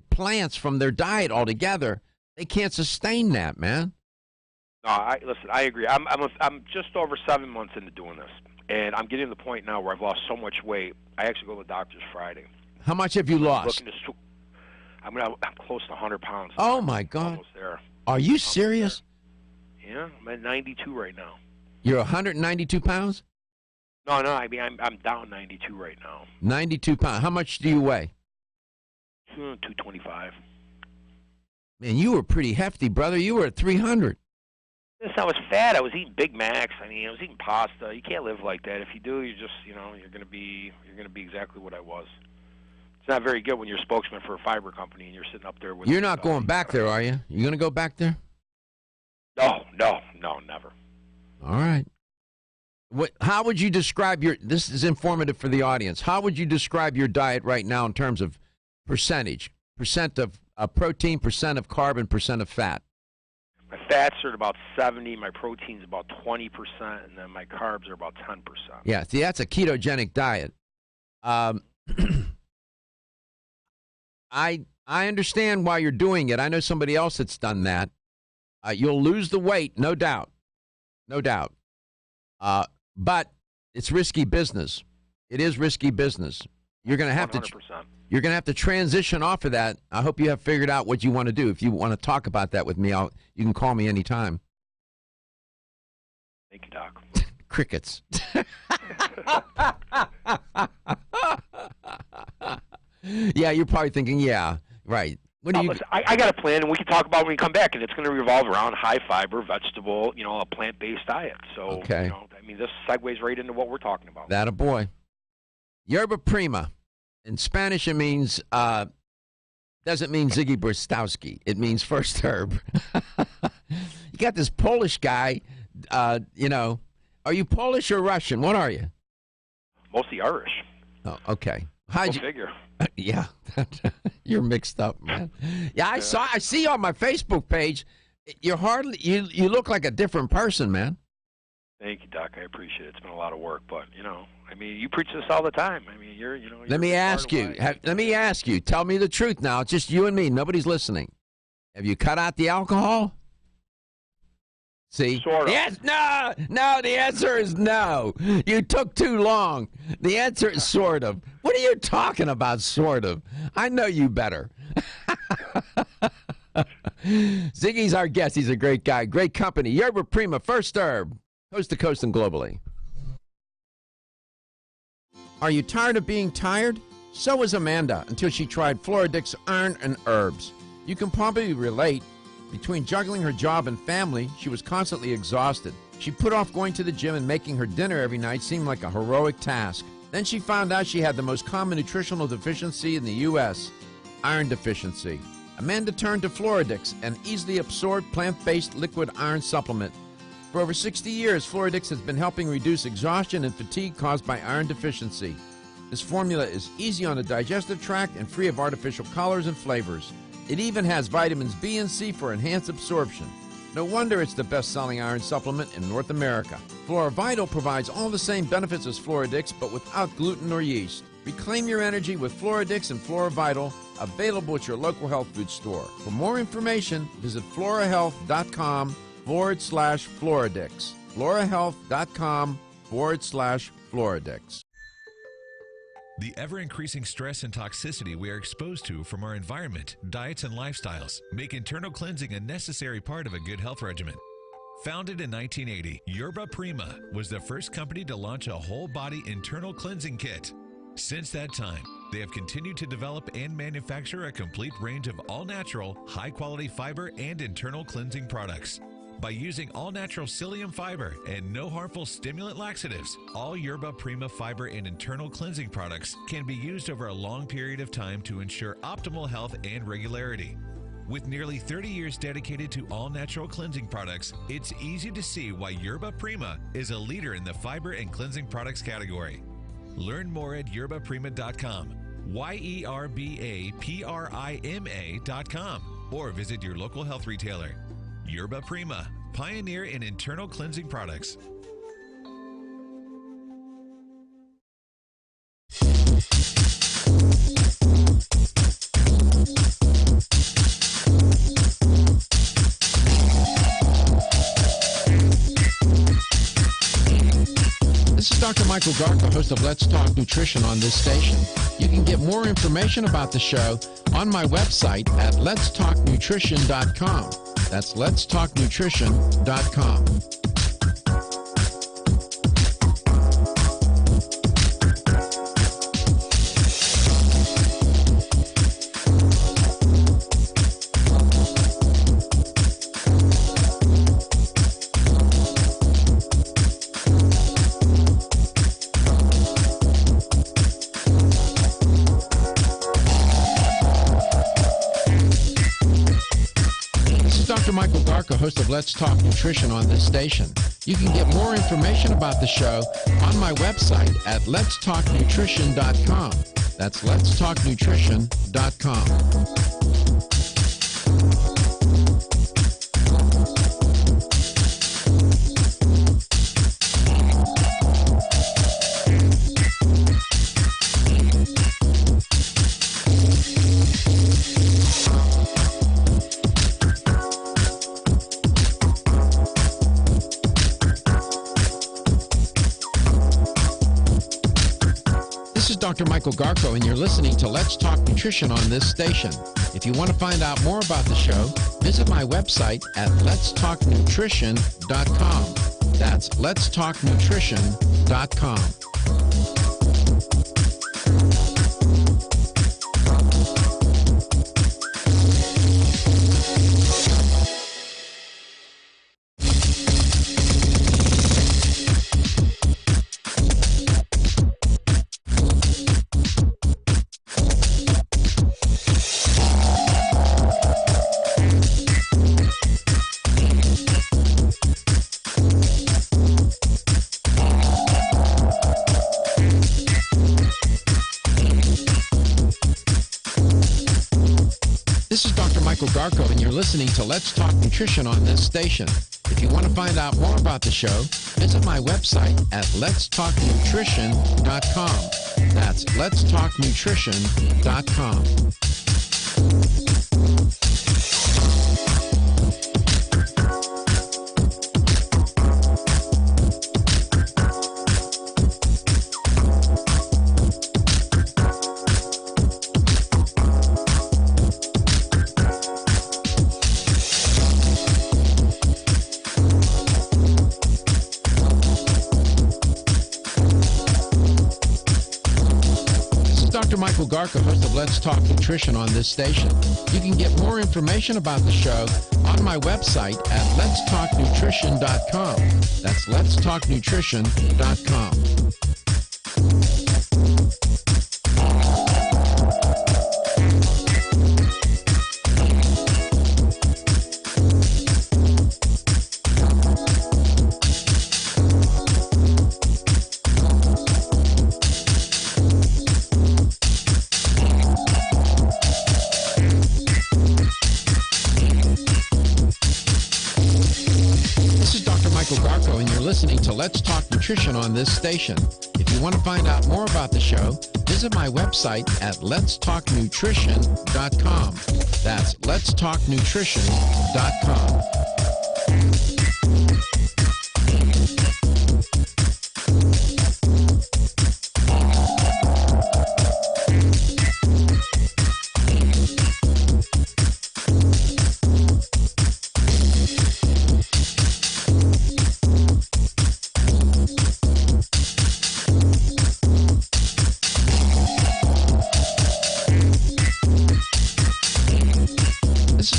plants from their diet altogether. They can't sustain that, man. No, listen. I agree. I'm just over 7 months into doing this, and I'm getting to the point now where I've lost so much weight. I actually go to the doctor's Friday. How much have you lost? I'm close to 100 pounds. Oh my God! Almost there. Are you serious? Yeah, I'm at 92 right now. You're 192 pounds? No. I mean, I'm down 92 right now. 92 pounds. How much do you weigh? 225. Man, you were pretty hefty, brother. You were at 300. Yes, I was fat. I was eating Big Macs. I mean, I was eating pasta. You can't live like that. If you do, you're gonna be exactly what I was. It's not very good when you're a spokesman for a fiber company and you're sitting up there with. You're not going back there, are you? You gonna go back there? No, never. All right. How would you describe this is informative for the audience. How would you describe your diet right now in terms of percentage? Percent of protein, percent of carb, and percent of fat? My fats are at about 70, my protein's about 20%, and then my carbs are about 10%. Yeah, see, that's a ketogenic diet. I understand why you're doing it. I know somebody else that's done that. You'll lose the weight, no doubt. But it's risky business. It is risky business. You're going to have 100%. You're going to have to transition off of that. I hope you have figured out what you want to do. If you want to talk about that with me, you can call me anytime. Thank you, Doc. Crickets. Yeah, you're probably thinking, yeah, right. Listen, I got a plan, and we can talk about it when we come back, and it's going to revolve around high fiber, vegetable, a plant-based diet. So, okay. This segues right into what we're talking about. That a boy. Yerba prima. In Spanish, it means, doesn't mean Ziggy Brostowski. It means first herb. You got this Polish guy, are you Polish or Russian? What are you? Mostly Irish. Oh, okay. Go figure. Yeah, you're mixed up, man. Yeah, I see on my Facebook page, you look like a different person, man. Thank you, Doc. I appreciate it. It's been a lot of work, but you preach this all the time. I mean, you're Let me ask you. Tell me the truth now. It's just you and me. Nobody's listening. Have you cut out the alcohol? See? Sort of. Yes. No. The answer is no. You took too long. The answer is sort of. What are you talking about? Sort of. I know you better. Ziggy's our guest. He's a great guy. Great company. Yerba Prima, first herb, coast to coast and globally. Are you tired of being tired? So was Amanda until she tried Floradix Iron and Herbs. You can probably relate. Between juggling her job and family, she was constantly exhausted. She put off going to the gym, and making her dinner every night seemed like a heroic task. Then she found out she had the most common nutritional deficiency in the U.S., iron deficiency. Amanda turned to Floradix, an easily absorbed plant-based liquid iron supplement. For over 60 years, Floradix has been helping reduce exhaustion and fatigue caused by iron deficiency. This formula is easy on the digestive tract and free of artificial colors and flavors. It even has vitamins B and C for enhanced absorption. No wonder it's the best-selling iron supplement in North America. Flora Vital provides all the same benefits as Floradix, but without gluten or yeast. Reclaim your energy with Floradix and Flora Vital, available at your local health food store. For more information, visit florahealth.com/Floradix. florahealth.com/Floradix. The ever-increasing stress and toxicity we are exposed to from our environment, diets, and lifestyles make internal cleansing a necessary part of a good health regimen. Founded in 1980, Yerba Prima was the first company to launch a whole-body internal cleansing kit. Since that time, they have continued to develop and manufacture a complete range of all-natural, high-quality fiber and internal cleansing products. By using all-natural psyllium fiber and no harmful stimulant laxatives, all Yerba Prima fiber and internal cleansing products can be used over a long period of time to ensure optimal health and regularity. With nearly 30 years dedicated to all-natural cleansing products, it's easy to see why Yerba Prima is a leader in the fiber and cleansing products category. Learn more at yerbaprima.com, YERBAPRIMA.com, or visit your local health retailer. Yerba Prima, pioneer in internal cleansing products. This is Dr. Michael Garko, host of Let's Talk Nutrition on this station. You can get more information about the show on my website at letstalknutrition.com. That's letstalknutrition.com. Michael Garko, host of Let's Talk Nutrition on this station. You can get more information about the show on my website at letstalknutrition.com. That's letstalknutrition.com. Dr. Michael Garko, and you're listening to Let's Talk Nutrition on this station. If you want to find out more about the show, visit my website at letstalknutrition.com. That's letstalknutrition.com. This is Dr. Michael Garko, and you're listening to Let's Talk Nutrition on this station. If you want to find out more about the show, visit my website at letstalknutrition.com. That's letstalknutrition.com. Michael Garko, host of Let's Talk Nutrition on this station. You can get more information about the show on my website at letstalknutrition.com. That's letstalknutrition.com. listening to Let's Talk Nutrition on this station. If you want to find out more about the show, visit my website at letstalknutrition.com. That's letstalknutrition.com.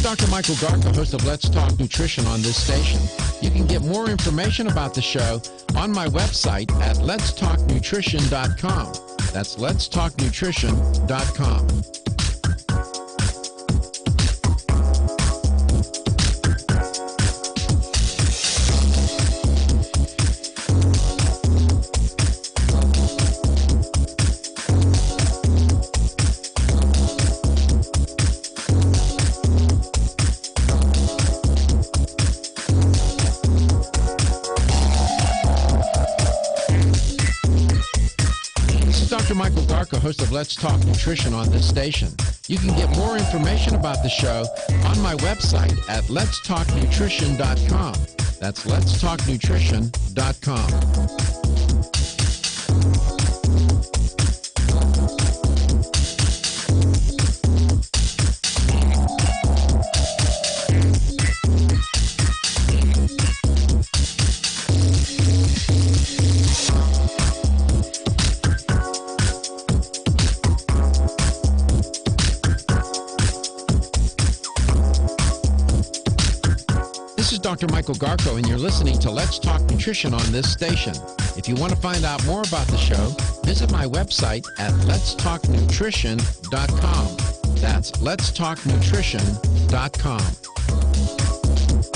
Dr. Michael Garka, host of Let's Talk Nutrition on this station. You can get more information about the show on my website at letstalknutrition.com. That's letstalknutrition.com. Michael Garka, host of Let's Talk Nutrition on this station. You can get more information about the show on my website at letstalknutrition.com. That's letstalknutrition.com. Dr. Michael Garko, and you're listening to Let's Talk Nutrition on this station. If you want to find out more about the show, visit my website at letstalknutrition.com. That's letstalknutrition.com.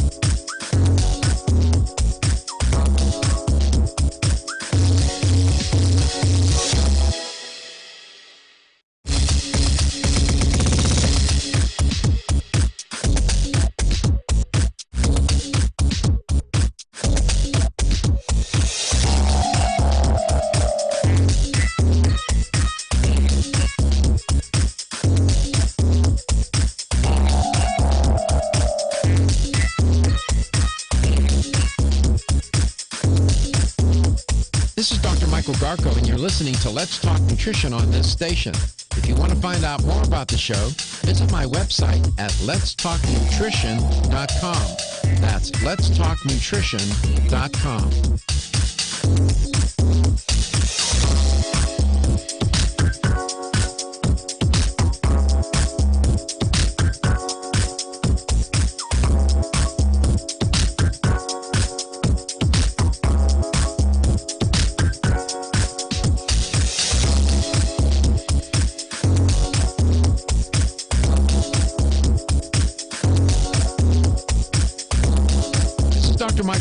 This is Dr. Michael Garko, and you're listening to Let's Talk Nutrition on this station. If you want to find out more about the show, visit my website at letstalknutrition.com. That's letstalknutrition.com.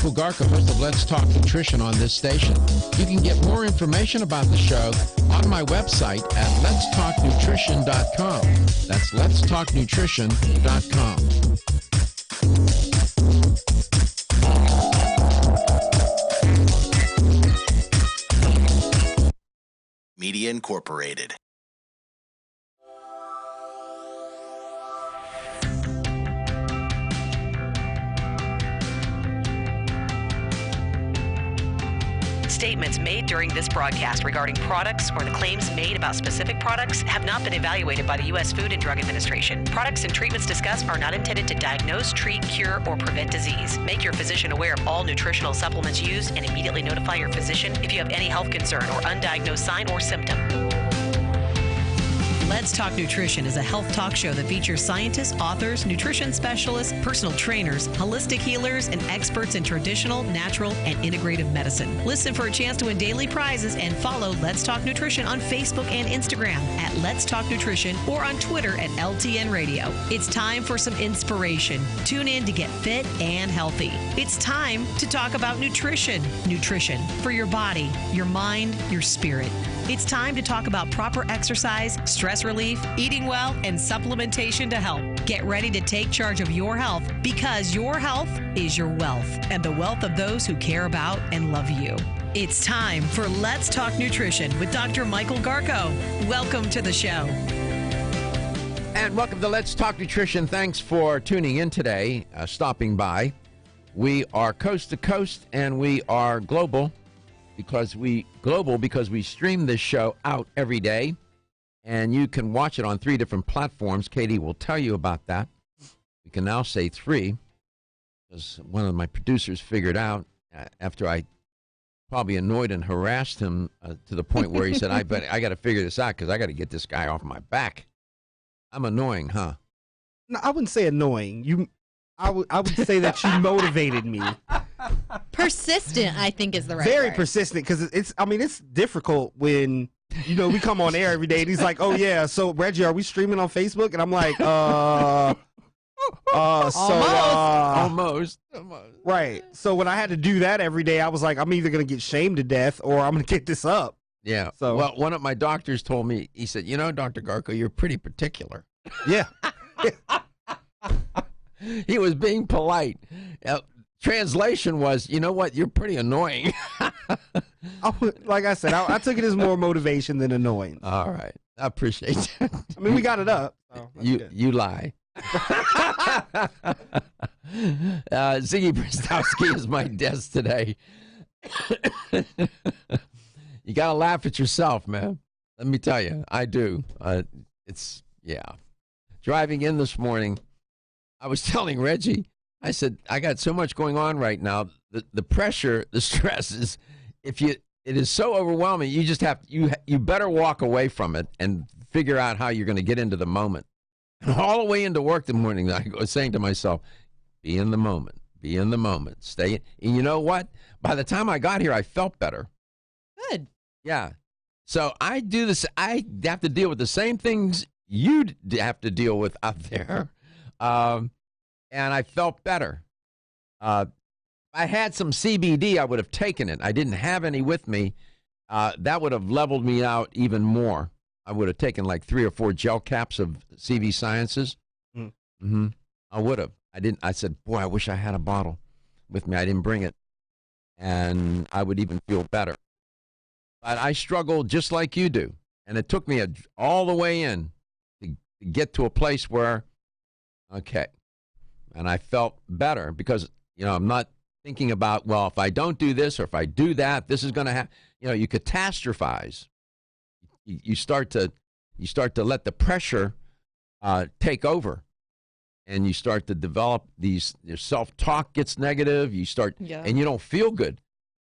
Michael Garka, host of Let's Talk Nutrition on this station. You can get more information about the show on my website at letstalknutrition.com. That's letstalknutrition.com. Media Incorporated. Statements made during this broadcast regarding products or the claims made about specific products have not been evaluated by the U.S. Food and Drug Administration. Products and treatments discussed are not intended to diagnose, treat, cure, or prevent disease. Make your physician aware of all nutritional supplements used and immediately notify your physician if you have any health concern or undiagnosed sign or symptom. Let's Talk Nutrition is a health talk show that features scientists, authors, nutrition specialists, personal trainers, holistic healers, and experts in traditional, natural, and integrative medicine. Listen for a chance to win daily prizes and follow Let's Talk Nutrition on Facebook and Instagram at Let's Talk Nutrition or on Twitter at LTN Radio. It's time for some inspiration. Tune in to get fit and healthy. It's time to talk about nutrition. Nutrition for your body, your mind, your spirit. It's time to talk about proper exercise, stress relief, eating well, and supplementation to help. Get ready to take charge of your health because your health is your wealth and the wealth of those who care about and love you. It's time for Let's Talk Nutrition with Dr. Michael Garko. Welcome to the show. And welcome to Let's Talk Nutrition. Thanks for tuning in today, stopping by. We are coast to coast and we are global because we stream this show out every day, and you can watch it on 3 different platforms. Katie will tell you about that. We can now say 3 because one of my producers figured out after I probably annoyed and harassed him to the point where he said, I got to figure this out because I got to get this guy off my back. I'm annoying, huh? No, I wouldn't say annoying. I would say that you motivated me. Persistent, I think, is the right Very word. persistent, because it's difficult when, we come on air every day and he's like, oh yeah, so Reggie, are we streaming on Facebook? And I'm like, almost. Right. So when I had to do that every day, I was like, I'm either going to get shamed to death or I'm going to get this up. Yeah. So, well, one of my doctors told me, he said, Dr. Garko, you're pretty particular. Yeah. He was being polite. Translation was, you know what, you're pretty annoying. Like I said, I took it as more motivation than annoying. All right. I appreciate that. I mean, we got it up. So you lie. Ziggy Bristowski is my guest today. You got to laugh at yourself, man. Let me tell you, I do. Driving in this morning, I was telling Reggie, I said, I got so much going on right now. The pressure, the stress is, it is so overwhelming. You just you better walk away from it and figure out how you're going to get into the moment. And all the way into work the morning, I was saying to myself, be in the moment, stay. And you know what? By the time I got here, I felt better. Good. Yeah. So I do this. I have to deal with the same things you have to deal with out there. And I felt better. I had some CBD, I would have taken it. I didn't have any with me. That would have leveled me out even more. I would have taken like 3 or 4 gel caps of CV Sciences. Mm-hmm. I would have. I didn't. I said, boy, I wish I had a bottle with me. I didn't bring it. And I would even feel better. But I struggled just like you do. And it took me all the way in to get to a place where, okay. And I felt better because, I'm not thinking about, well, if I don't do this or if I do that, this is going to happen. You catastrophize. You start to let the pressure take over, and you start to develop your self-talk gets negative. And you don't feel good.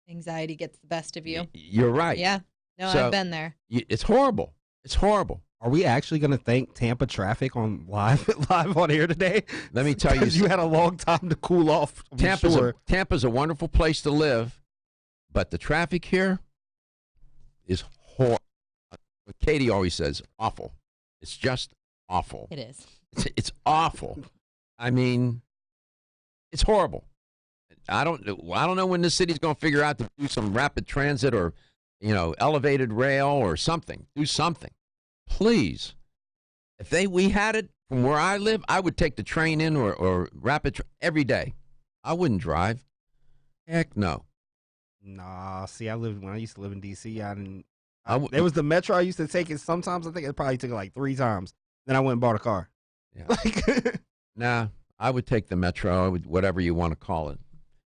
Anxiety gets the best of you. You're right. Yeah. No, So, I've been there. It's horrible. It's horrible. Are we actually going to thank Tampa traffic on live on air today? Let me tell you, because you had a long time to cool off. Tampa's a wonderful place to live, but the traffic here is horrible. What Katie always says, awful. It's just awful. It is. It's awful. I mean, it's horrible. I don't know when the city's going to figure out to do some rapid transit or, elevated rail or something. Do something. Please. If we had it from where I live, I would take the train in or rapid every day. I wouldn't drive. Heck no. Nah, see, when I used to live in D.C., there was the metro I used to take it sometimes. I think it probably took it like 3 times. Then I went and bought a car. Yeah. Nah, I would take the metro, whatever you want to call it.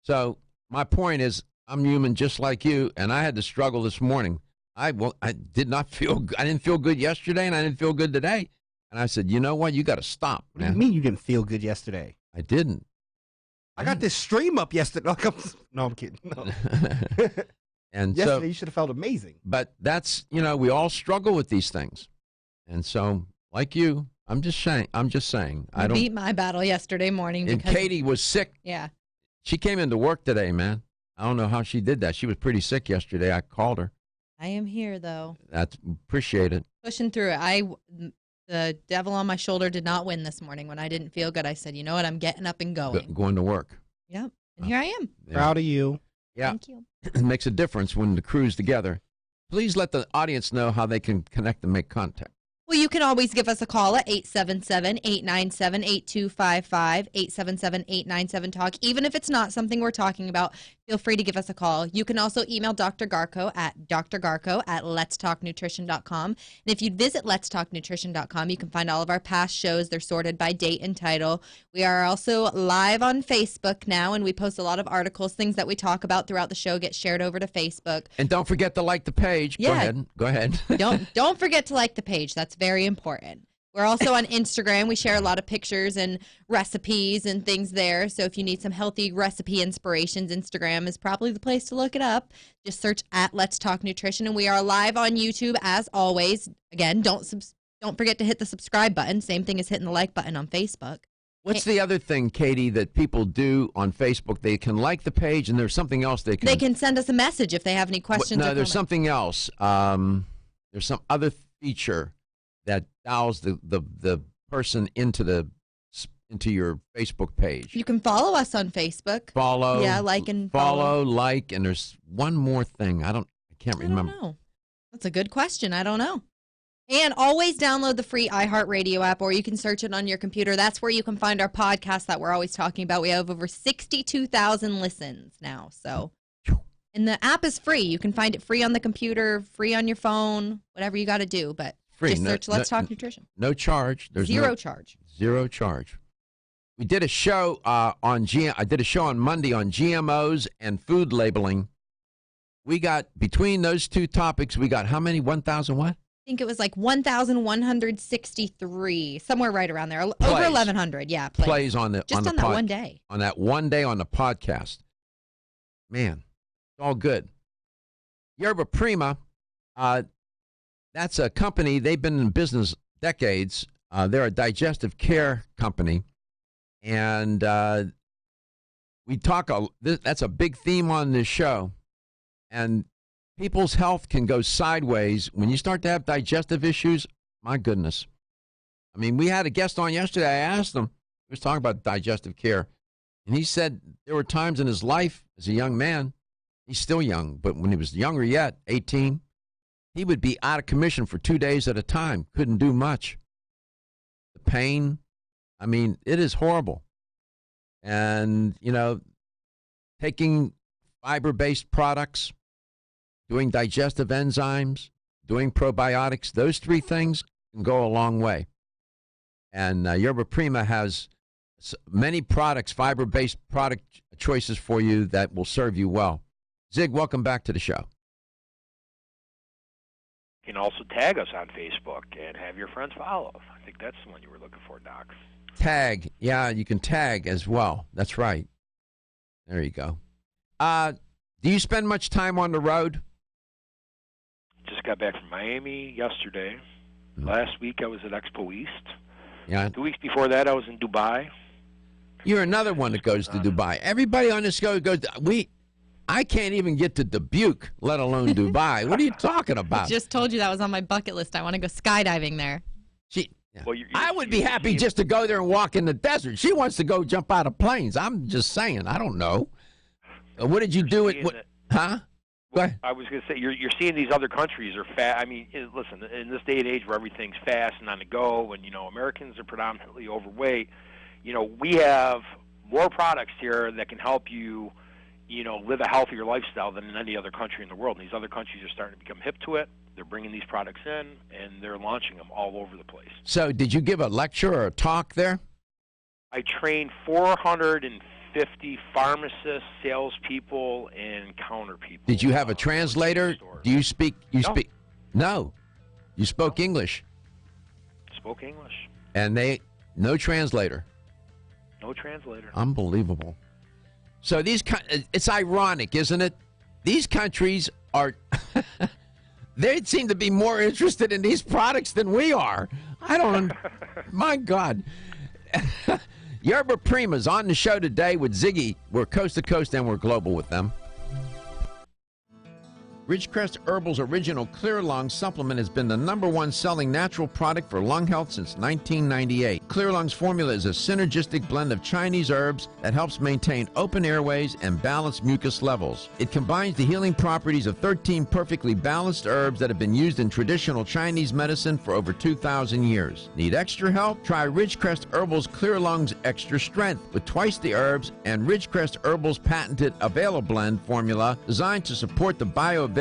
So my point is, I'm human just like you, and I had to struggle this morning. I didn't feel good yesterday, and I didn't feel good today. And I said, you know what? You got to stop, man. What do you mean you didn't feel good yesterday? I didn't. I got this stream up yesterday. No, I'm kidding. No. And yesterday you should have felt amazing. But that's, we all struggle with these things. And so, like you, I'm just saying. I beat my battle yesterday morning. And Katie was sick. Yeah. She came into work today, man. I don't know how she did that. She was pretty sick yesterday. I called her. I am here, though. Appreciate it. Pushing through it. The devil on my shoulder did not win this morning. When I didn't feel good, I said, you know what? I'm getting up and going. Going to work. Yep. And here I am. Yeah. Proud of you. Yeah. Thank you. It makes a difference when the crew's together. Please let the audience know how they can connect and make contact. Well, you can always give us a call at 877-897-8255, 877-897-TALK. Even if it's not something we're talking about, feel free to give us a call. You can also email Dr. Garko at drgarko@letstalknutrition.com. And if you visit letstalknutrition.com, you can find all of our past shows. They're sorted by date and title. We are also live on Facebook now, and we post a lot of articles. Things that we talk about throughout the show get shared over to Facebook. And don't forget to like the page. Yeah. Go ahead. Don't forget to like the page. That's very important. We're also on Instagram. We share a lot of pictures and recipes and things there. So if you need some healthy recipe inspirations, Instagram is probably the place to look it up. Just search at Let's Talk Nutrition. And we are live on YouTube as always. Again, don't forget to hit the subscribe button. Same thing as hitting the like button on Facebook. What's the other thing, Katie, that people do on Facebook? They can like the page, and there's something else they can... They can send us a message if they have any questions. No, there's something else. There's some other feature that dials the person into your Facebook page. You can follow us on Facebook. Follow. Yeah, like and follow. Like, and there's one more thing. I can't remember. I don't know. That's a good question. I don't know. And always download the free iHeartRadio app, or you can search it on your computer. That's where you can find our podcast that we're always talking about. We have over 62,000 listens now. So, and the app is free. You can find it free on the computer, free on your phone, whatever you got to do. But free. Just search Let's Talk Nutrition. No charge. There's zero charge. Zero charge. We did a show I did a show on Monday on GMOs and food labeling. We got, between those two topics, we got how many? 1,000 what? I think it was like 1,163, somewhere right around there. Over 1,100, yeah. Plays on the just on that one day. On that one day on the podcast. Man, it's all good. Yerba Prima, that's a company. They've been in business decades. They're a digestive care company, and we talk. That's a big theme on this show, and people's health can go sideways when you start to have digestive issues. My goodness. I mean, we had a guest on yesterday. I asked him, he was talking about digestive care, and he said there were times in his life as a young man, he's still young, but when he was younger yet, 18, he would be out of commission for 2 days at a time, couldn't do much. The pain, I mean, it is horrible. And, taking fiber-based products, doing digestive enzymes, doing probiotics, those three things can go a long way. And Yerba Prima has many products, fiber-based product choices for you that will serve you well. Zig, welcome back to the show. You can also tag us on Facebook and have your friends follow. I think that's the one you were looking for, Doc. Tag. Yeah, you can tag as well. That's right. There you go. Do you spend much time on the road? Just got back from Miami yesterday. Last week I was at Expo East. Yeah. 2 weeks before that I was in Dubai. You're another one that goes to Dubai. Everybody on this show goes. I can't even get to Dubuque, let alone Dubai. What are you talking about? I just told you that was on my bucket list. I want to go skydiving there. Well, I would be happy just to go there and walk in the desert. She wants to go jump out of planes. I'm just saying. I don't know. What did you do? Huh? Go ahead. I was going to say, you're seeing these other countries are fast. I mean, listen, in this day and age where everything's fast and on the go, and, Americans are predominantly overweight, we have more products here that can help you, live a healthier lifestyle than in any other country in the world. And these other countries are starting to become hip to it. They're bringing these products in, and they're launching them all over the place. So did you give a lecture or a talk there? I trained 450 pharmacists, salespeople, and counter people. Did you have a translator? Do you speak? Speak? No. You spoke English. Spoke English. And no translator. No translator. Unbelievable. So it's ironic, isn't it? These countries are, they seem to be more interested in these products than we are. My God. Yerba Prima's on the show today with Ziggy. We're coast to coast and we're global with them. Ridgecrest Herbal's original Clear Lung supplement has been the #1 selling natural product for lung health since 1998. Clear Lung's formula is a synergistic blend of Chinese herbs that helps maintain open airways and balance mucus levels. It combines the healing properties of 13 perfectly balanced herbs that have been used in traditional Chinese medicine for over 2,000 years. Need extra help? Try Ridgecrest Herbal's Clear Lung's Extra Strength with twice the herbs and Ridgecrest Herbal's patented Availablend formula designed to support the bioavailability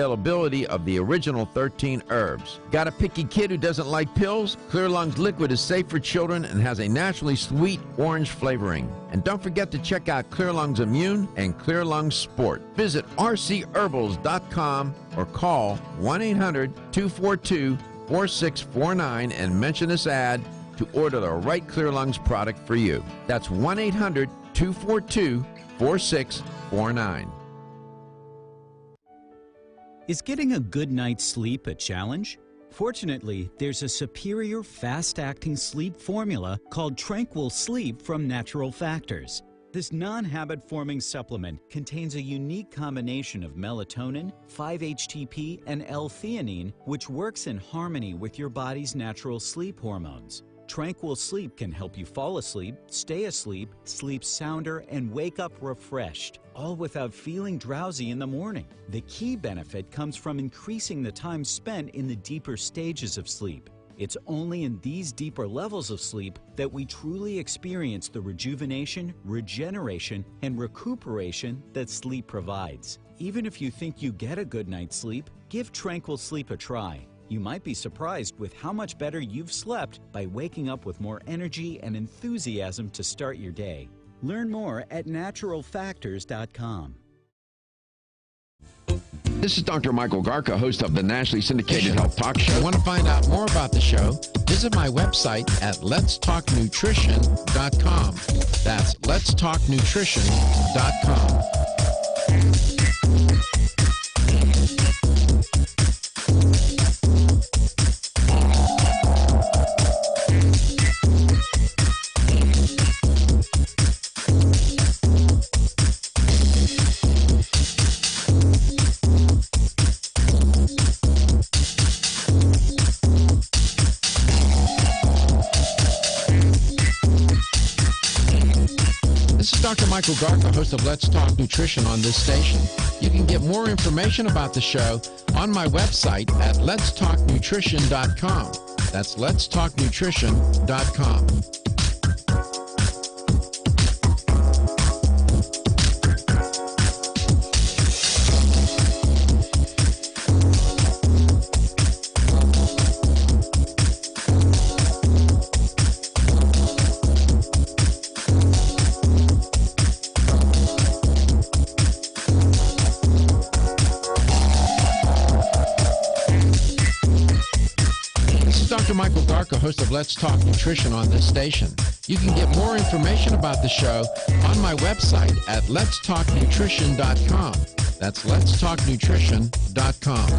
of the original 13 herbs. Got a picky kid who doesn't like pills? Clear Lung's liquid is safe for children and has a naturally sweet orange flavoring. And don't forget to check out Clear Lung's Immune and Clear Lung's Sport. Visit rcherbals.com or call 1-800-242-4649 and mention this ad to order the right Clear Lungs product for you. That's 1-800-242-4649. Is getting a good night's sleep a challenge? Fortunately, there's a superior fast-acting sleep formula called Tranquil Sleep from Natural Factors. This non-habit-forming supplement contains a unique combination of melatonin, 5-HTP, and L-theanine, which works in harmony with your body's natural sleep hormones. Tranquil Sleep can help you fall asleep, stay asleep, sleep sounder, and wake up refreshed, all without feeling drowsy in the morning. The key benefit comes from increasing the time spent in the deeper stages of sleep. It's only in these deeper levels of sleep that we truly experience the rejuvenation, regeneration, and recuperation that sleep provides. Even if you think you get a good night's sleep, give Tranquil Sleep a try. You might be surprised with how much better you've slept by waking up with more energy and enthusiasm to start your day. Learn more at naturalfactors.com. This is Dr. Michael Garka, host of the nationally syndicated Health Talk Show. Want to find out more about the show? Visit my website at letstalknutrition.com. That's letstalknutrition.com. Dr. Michael Garka, host of Let's Talk Nutrition on this station. You can get more information about the show on my website at letstalknutrition.com. That's letstalknutrition.com. Michael Garka, host of Let's Talk Nutrition on this station. You can get more information about the show on my website at letstalknutrition.com. That's letstalknutrition.com.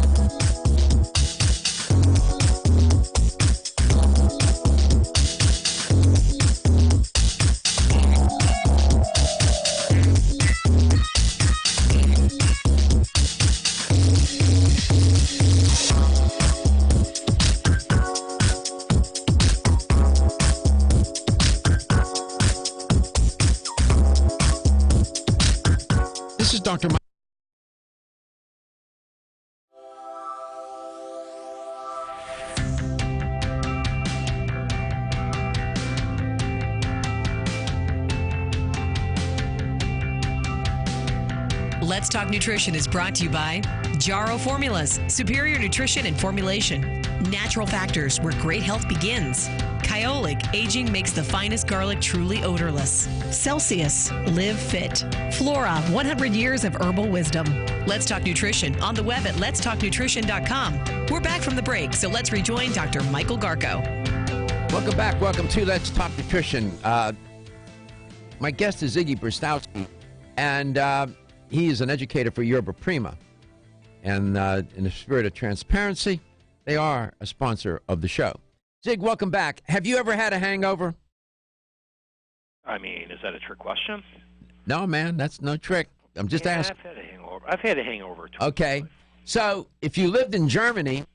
This is Dr. Mike. Let's Talk Nutrition is brought to you by Jarrow Formulas, superior nutrition and formulation. Natural Factors, where great health begins. Kyolic, aging makes the finest garlic truly odorless. Celsius, live fit. Flora, 100 years of herbal wisdom. Let's Talk Nutrition on the web at letstalknutrition.com. We're back from the break, so let's rejoin Dr. Michael Garko. Welcome back. Welcome to Let's Talk Nutrition. My guest is Ziggy Brostowski, and he is an educator for Yerba Prima. And in the spirit of transparency, they are a sponsor of the show. Zig, welcome back. Have you ever had a hangover? I mean, is that a trick question? No, man, that's no trick. I'm just asking. I've had a hangover. I've had a hangover too. Okay. So if you lived in Germany,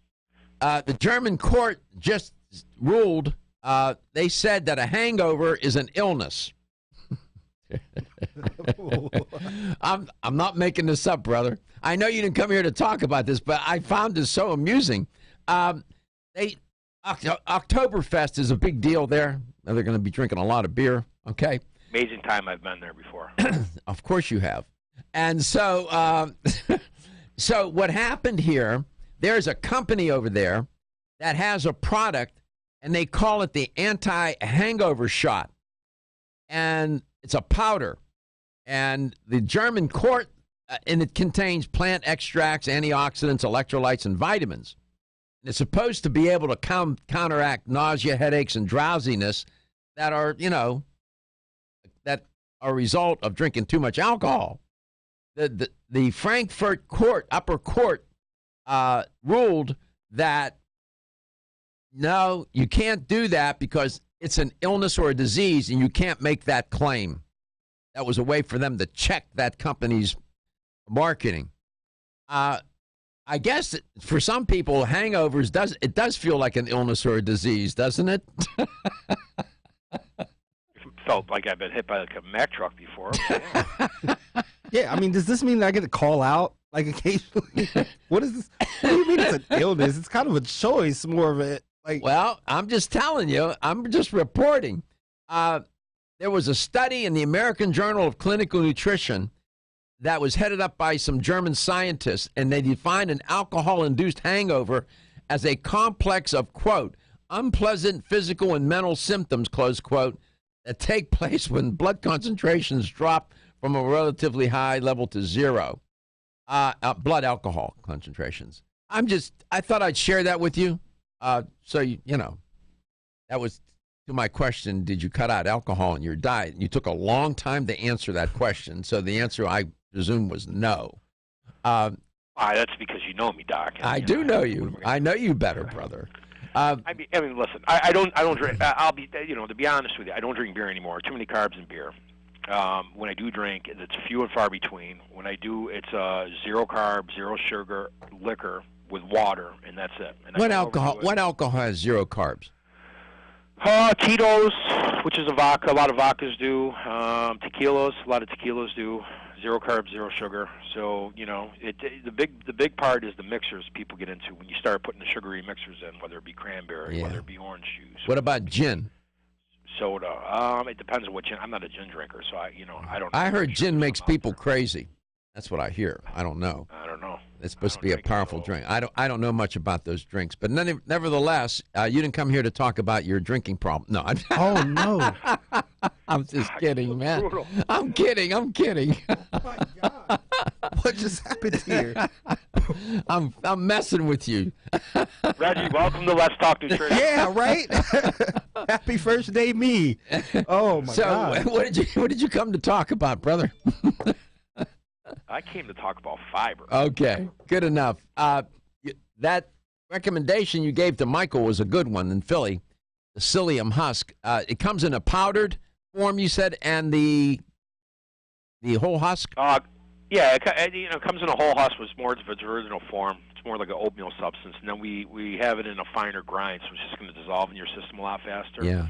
the German court just ruled, they said that a hangover is an illness. I'm not making this up, brother. I know you didn't come here to talk about this, but I found this so amusing. Oktoberfest is a big deal there. They're going to be drinking a lot of beer. Okay. Amazing time. I've been there before. Of course you have. And so, so what happened here? There's a company over there that has a product, and they call it the anti-hangover shot, and it's a powder. And the German court, and it contains plant extracts, antioxidants, electrolytes, and vitamins. And it's supposed to be able to counteract nausea, headaches, and drowsiness that are, that are a result of drinking too much alcohol. The Frankfurt court, upper court, ruled that no, you can't do that because it's an illness or a disease, and you can't make that claim. That was a way for them to check that company's marketing. I guess for some people, hangovers does feel like an illness or a disease, doesn't it? Felt like I've been hit by like a Mack truck before. Yeah, I mean, does this mean that I get to call out like occasionally? What is this? What do you mean it's an illness? It's kind of a choice, more of it. Like, well, I'm just telling you. I'm just reporting. There was a study in the American Journal of Clinical Nutrition that was headed up by some German scientists, and they defined an alcohol-induced hangover as a complex of, quote, unpleasant physical and mental symptoms, close quote, that take place when blood concentrations drop from a relatively high level to zero. Blood alcohol concentrations. I thought I'd share that with you. So, that was to my question, did you cut out alcohol in your diet? And you took a long time to answer that question. So the answer, I presume, was no. That's because you know me, Doc. I do know you. I know you better, brother. I mean, listen. I don't drink. I'll be, to be honest with you, I don't drink beer anymore. Too many carbs in beer. When I do drink, it's few and far between. When I do, it's zero carb, zero sugar liquor with water, and that's it. And what alcohol has zero carbs? Tito's, which is a vodka. A lot of vodkas do. Tequilas, a lot of tequilas do. Zero carbs, zero sugar. So the big part is the mixers people get into when you start putting the sugary mixers in, whether it be cranberry, whether it be orange juice. What about gin? Soda. It depends on what gin. I'm not a gin drinker, so I don't know. I heard gin makes people crazy. That's what I hear. I don't know. It's supposed to be a powerful drink. I don't know much about those drinks, but nevertheless, you didn't come here to talk about your drinking problem. No. Oh no. I'm just kidding, man. Brutal. I'm kidding. Oh my God. What just happened here? I'm messing with you. Reggie, welcome to Let's Talk Nutrition. Yeah, right? Happy first day, me. Oh my God. So, what did you come to talk about, brother? I came to talk about fiber. Okay, good enough. That recommendation you gave to Michael was a good one in Philly, the psyllium husk. It comes in a powdered form, you said, and the whole husk? Yeah, it comes in a whole husk, was more of its original form. It's more like an oatmeal substance, and then we have it in a finer grind, so it's just going to dissolve in your system a lot faster. Yeah.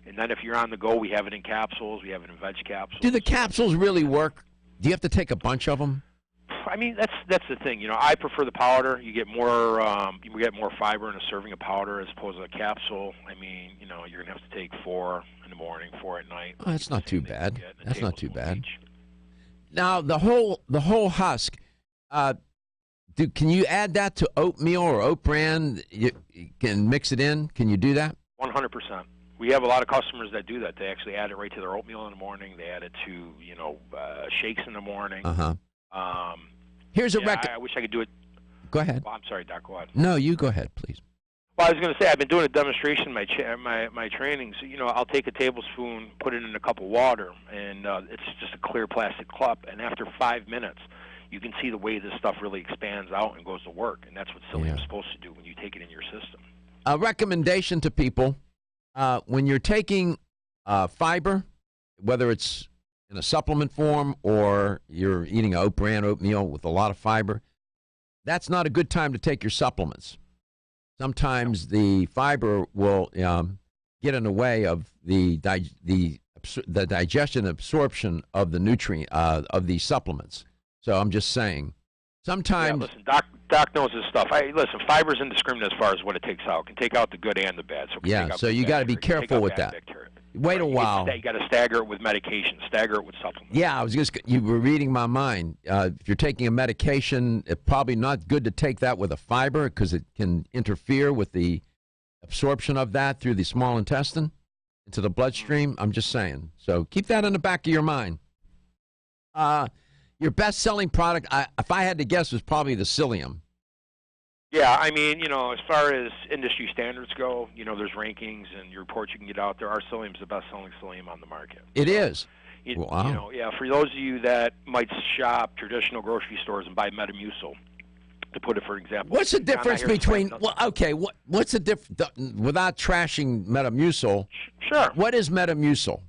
And then if you're on the go, we have it in capsules. We have it in veg capsules. Do the capsules really work? Do you have to take a bunch of them? I mean, that's the thing. I prefer the powder. You get more fiber in a serving of powder as opposed to a capsule. I mean, you're gonna have to take 4 in the morning, 4 at night. Oh, that's not too bad. That's not too bad. Now the whole husk. Can you add that to oatmeal or oat bran? You can mix it in. Can you do that? 100%. We have a lot of customers that do that. They actually add it right to their oatmeal in the morning. They add it to shakes in the morning. Here's a I wish I could do it. Go ahead. Well, I'm sorry, Doc. Go ahead. No, you go ahead, please. Well, I was going to say I've been doing a demonstration in my trainings. I'll take a tablespoon, put it in a cup of water, and it's just a clear plastic cup. And after 5 minutes, you can see the way this stuff really expands out and goes to work. And that's what psyllium is supposed to do when you take it in your system. A recommendation to people. When you're taking fiber, whether it's in a supplement form or you're eating oat bran oatmeal with a lot of fiber, that's not a good time to take your supplements. Sometimes the fiber will get in the way of the digestion and absorption of the nutrient of these supplements. So I'm just saying, sometimes. Yeah, listen, Doc knows his stuff. Listen, fiber's indiscriminate as far as what it takes out. It can take out the good and the bad. So you got to be careful with that. Bacteria. Wait a while. You got to stagger it with medication. Stagger it with supplements. Yeah, you were reading my mind. If you're taking a medication, it's probably not good to take that with a fiber because it can interfere with the absorption of that through the small intestine into the bloodstream. I'm just saying. So keep that in the back of your mind. Your best-selling product, if I had to guess, was probably the Psyllium. Yeah, I mean, as far as industry standards go, there's rankings and reports you can get out there. Our Psyllium's the best-selling Psyllium on the market. It is. Wow. For those of you that might shop traditional grocery stores and buy Metamucil, to put it for example. What's the difference between? What's the difference without trashing Metamucil? Sure. What is Metamucil?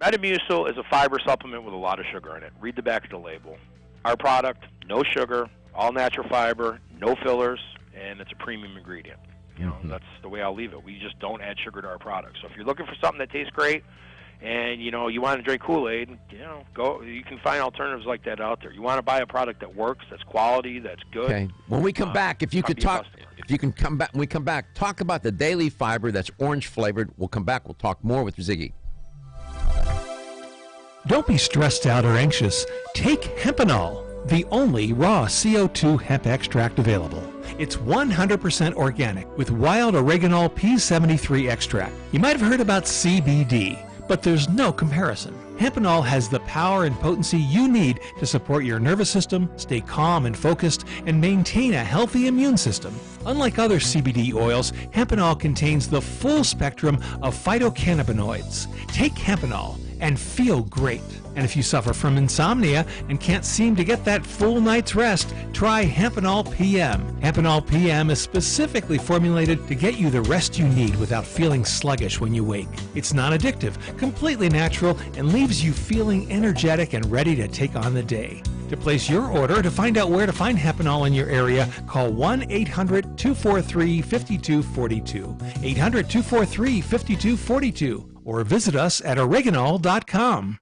Metamucil is a fiber supplement with a lot of sugar in it. Read the back of the label. Our product, no sugar, all natural fiber, no fillers, and it's a premium ingredient. That's the way I'll leave it. We just don't add sugar to our product. So if you're looking for something that tastes great, and you want to drink Kool-Aid, go. You can find alternatives like that out there. You want to buy a product that works, that's quality, that's good. Okay. When we come back, if you can come back, when we come back, talk about the daily fiber that's orange flavored. We'll come back. We'll talk more with Ziggy. Don't be stressed out or anxious. Take Hempanol, the only raw CO2 hemp extract available. It's 100% organic with wild oreganol P73 extract. You might have heard about CBD, but there's no comparison. Hempanol has the power and potency you need to support your nervous system, stay calm and focused, and maintain a healthy immune system. Unlike other CBD oils, Hempanol contains the full spectrum of phytocannabinoids. Take Hempanol and feel great. And if you suffer from insomnia and can't seem to get that full night's rest, try Hempanol PM. Hempanol PM is specifically formulated to get you the rest you need without feeling sluggish when you wake. It's non-addictive, completely natural, and leaves you feeling energetic and ready to take on the day. To place your order or to find out where to find Hempanol in your area, call 1-800-243-5242, 800-243-5242, or visit us at oreganol.com.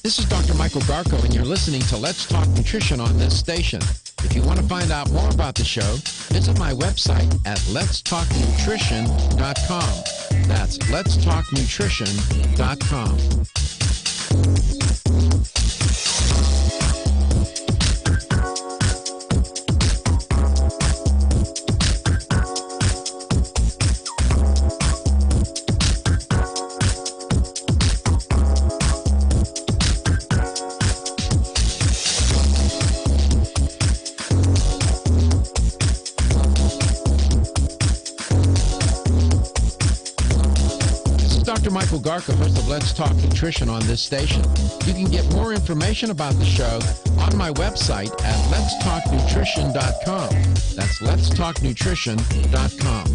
This is Dr. Michael Garko, and you're listening to Let's Talk Nutrition on this station. If you want to find out more about the show, visit my website at letstalknutrition.com. That's letstalknutrition.com. Michael Garko, host of Let's Talk Nutrition on this station. You can get more information about the show on my website at letstalknutrition.com. That's letstalknutrition.com.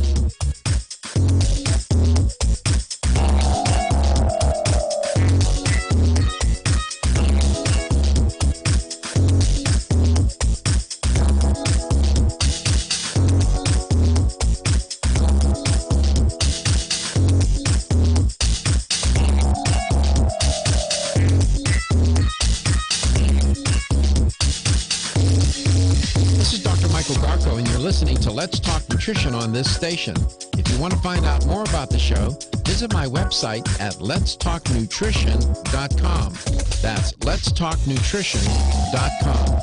Listening to Let's Talk Nutrition on this station. If you want to find out more about the show, visit my website at letstalknutrition.com. That's letstalknutrition.com.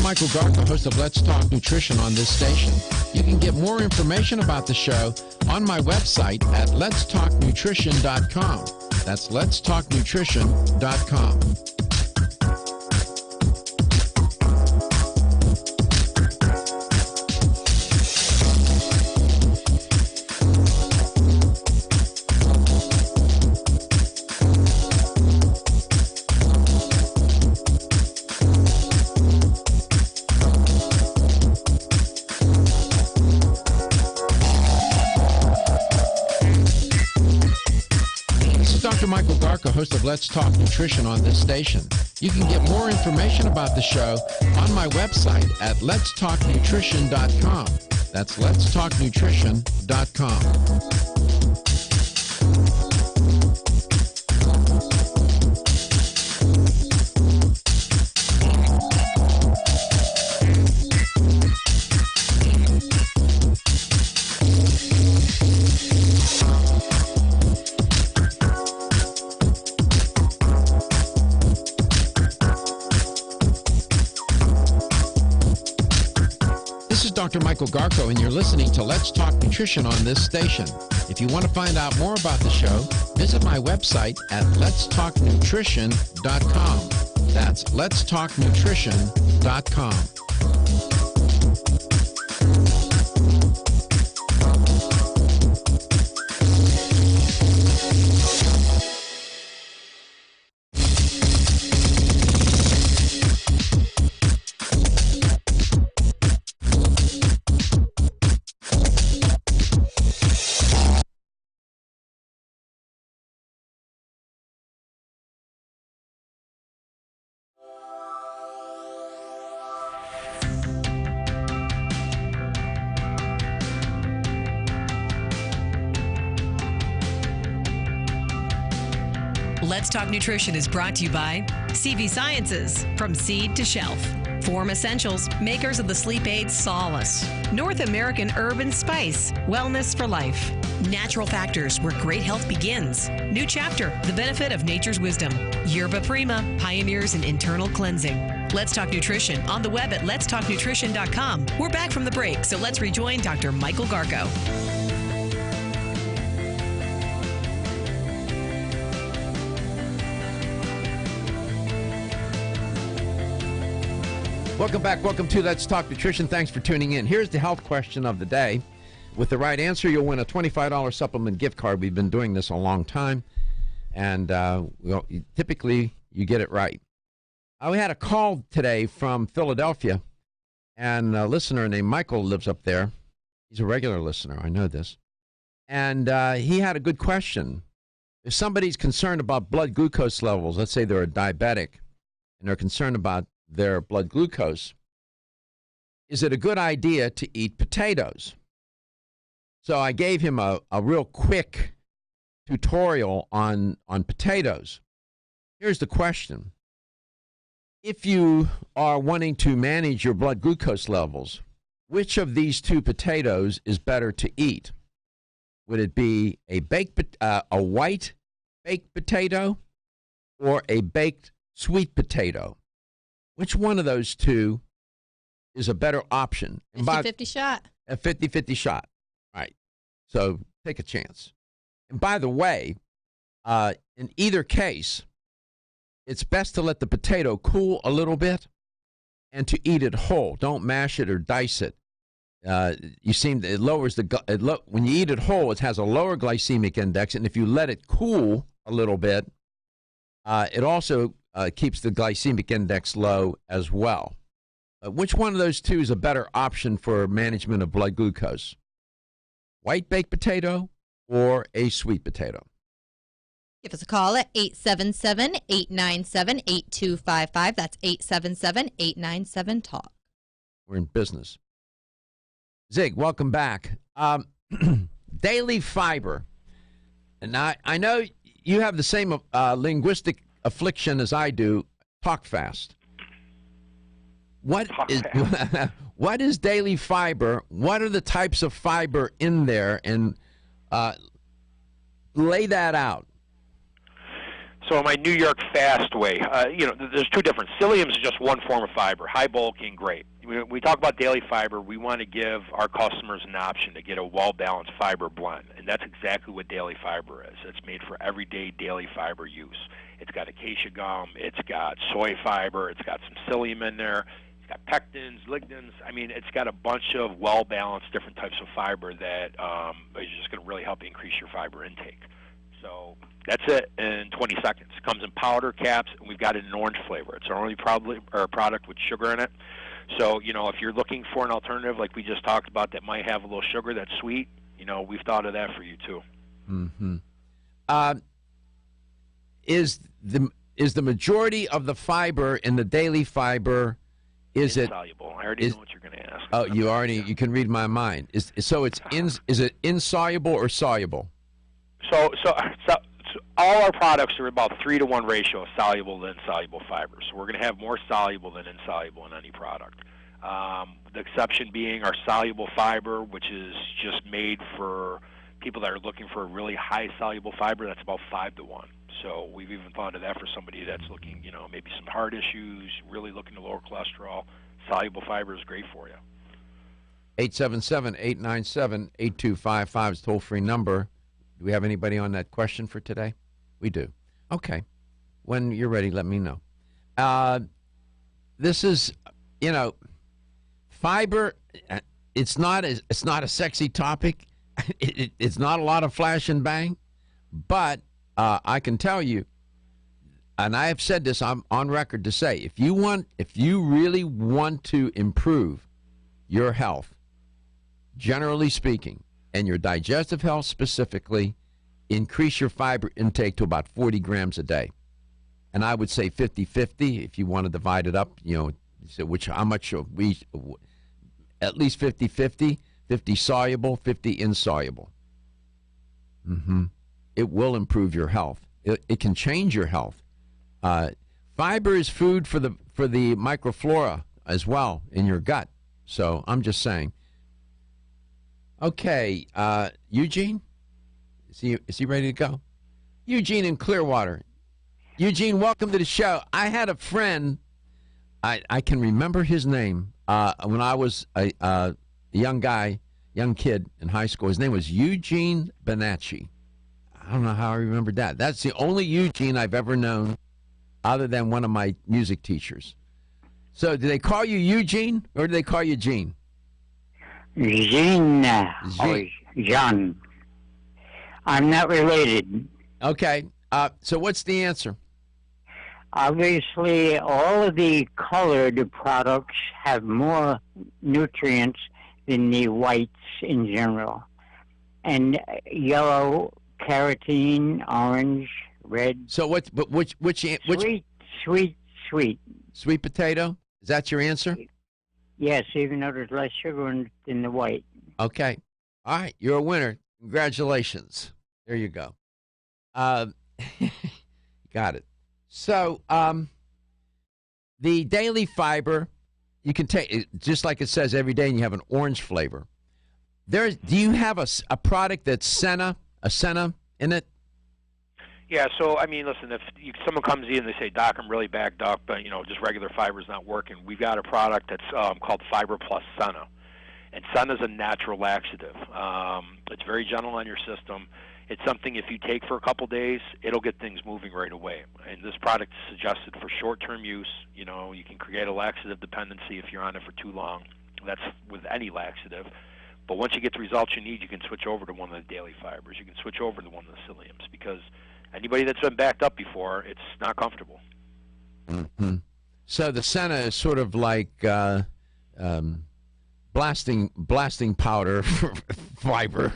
Michael Garko, host of Let's Talk Nutrition on this station. You can get more information about the show on my website at letstalknutrition.com. That's letstalknutrition.com. Michael Garko, host of Let's Talk Nutrition on this station. You can get more information about the show on my website at letstalknutrition.com. That's letstalknutrition.com. Dr. Michael Garko, and you're listening to Let's Talk Nutrition on this station. If you want to find out more about the show, visit my website at letstalknutrition.com. That's letstalknutrition.com. Let's Talk Nutrition is brought to you by CV Sciences, from seed to shelf. Form Essentials, makers of the sleep aid Solace. North American Herb and Spice, wellness for life. Natural Factors, where great health begins. New Chapter, the benefit of nature's wisdom. Yerba Prima, pioneers in internal cleansing. Let's Talk Nutrition on the web at letstalknutrition.com. We're back from the break, so let's rejoin Dr. Michael Garko. Welcome back. Welcome to Let's Talk Nutrition. Thanks for tuning in. Here's the health question of the day. With the right answer, you'll win a $25 supplement gift card. We've been doing this a long time, and typically you get it right. We had a call today from Philadelphia, and a listener named Michael lives up there. He's a regular listener. I know this. And he had a good question. If somebody's concerned about blood glucose levels, let's say they're a diabetic, and they're concerned about their blood glucose, is it a good idea to eat potatoes? So I gave him a real quick tutorial on potatoes. Here's the question. If you are wanting to manage your blood glucose levels, which of these two potatoes is better to eat? Would it be a white baked potato or a baked sweet potato? Which one of those two is a better option? 50-50 shot. A 50-50 shot. Right. So take a chance. And by the way, in either case, it's best to let the potato cool a little bit and to eat it whole. Don't mash it or dice it. It lowers when you eat it whole, it has a lower glycemic index, and if you let it cool a little bit, it also keeps the glycemic index low as well. Which one of those two is a better option for management of blood glucose? White baked potato or a sweet potato? Give us a call at 877-897-8255. That's 877-897-TALK. We're in business. Zig, welcome back. Daily fiber. And I know you have the same linguistic affliction as I do. Talk fast. What is daily fiber? What are the types of fiber in there? And lay that out. So my New York Fast way, there's two different. Psyllium is just one form of fiber, high bulking, great. We talk about daily fiber. We want to give our customers an option to get a well-balanced fiber blend, and that's exactly what daily fiber is. It's made for everyday daily fiber use. It's got acacia gum, it's got soy fiber, it's got some psyllium in there, it's got pectins, lignans. I mean, it's got a bunch of well-balanced different types of fiber that is just going to really help increase your fiber intake. So that's it in 20 seconds. It comes in powder, caps, and we've got it in orange flavor. It's our only product with sugar in it. So, if you're looking for an alternative like we just talked about that might have a little sugar that's sweet, we've thought of that for you too. Mm-hmm. Is the majority of the fiber in the daily fiber, is insoluble? I already know what you're going to ask. Oh, you can read my mind. Is it insoluble or soluble? So all our products are about 3-to-1 ratio of soluble to insoluble fibers. So we're going to have more soluble than insoluble in any product. The exception being our soluble fiber, which is just made for people that are looking for a really high soluble fiber. That's about 5-to-1. So we've even thought of that for somebody that's looking, maybe some heart issues, really looking to lower cholesterol. Soluble fiber is great for you. 877-897-8255 is a toll-free number. Do we have anybody on that question for today? We do. Okay. When you're ready, let me know. This is, fiber. It's not a sexy topic. It's not a lot of flash and bang, but I can tell you, and I have said this, I'm on record to say, if you really want to improve your health, generally speaking, and your digestive health specifically, increase your fiber intake to about 40 grams a day. And I would say 50-50 if you want to divide it up, how much we, at least 50-50, 50 soluble, 50 insoluble. Mm-hmm. It will improve your health. It can change your health. Fiber is food for the microflora as well in your gut. So I'm just saying. Okay, Eugene, is he ready to go? Eugene in Clearwater. Eugene, welcome to the show. I had a friend, I can remember his name when I was a young kid in high school. His name was Eugene Bonacci. I don't know how I remembered that. That's the only Eugene I've ever known other than one of my music teachers. So do they call you Eugene or do they call you Gene? Jean. Or Jean. I'm not related. Okay. So what's the answer? Obviously, all of the colored products have more nutrients than the whites in general. And yellow, carotene, orange, red. So which Sweet. Sweet potato? Is that your answer? Yes, even though there's less sugar in the white. Okay. All right. You're a winner. Congratulations. There you go. Got it. So the daily fiber, you can take it just like it says every day, and you have an orange flavor. Do you have a product that's Senna in it? Yeah, so, I mean, listen, if someone comes in and they say, Doc, I'm really backed up, but, just regular fiber's not working, we've got a product that's called Fiber Plus Senna. And Senna's a natural laxative. It's very gentle on your system. It's something if you take for a couple days, it'll get things moving right away. And this product is suggested for short-term use. You can create a laxative dependency if you're on it for too long. That's with any laxative. But once you get the results you need, you can switch over to one of the daily fibers. You can switch over to one of the psylliums because anybody that's been backed up before, it's not comfortable. Mm-hmm. So the Senna is sort of like blasting powder for fiber,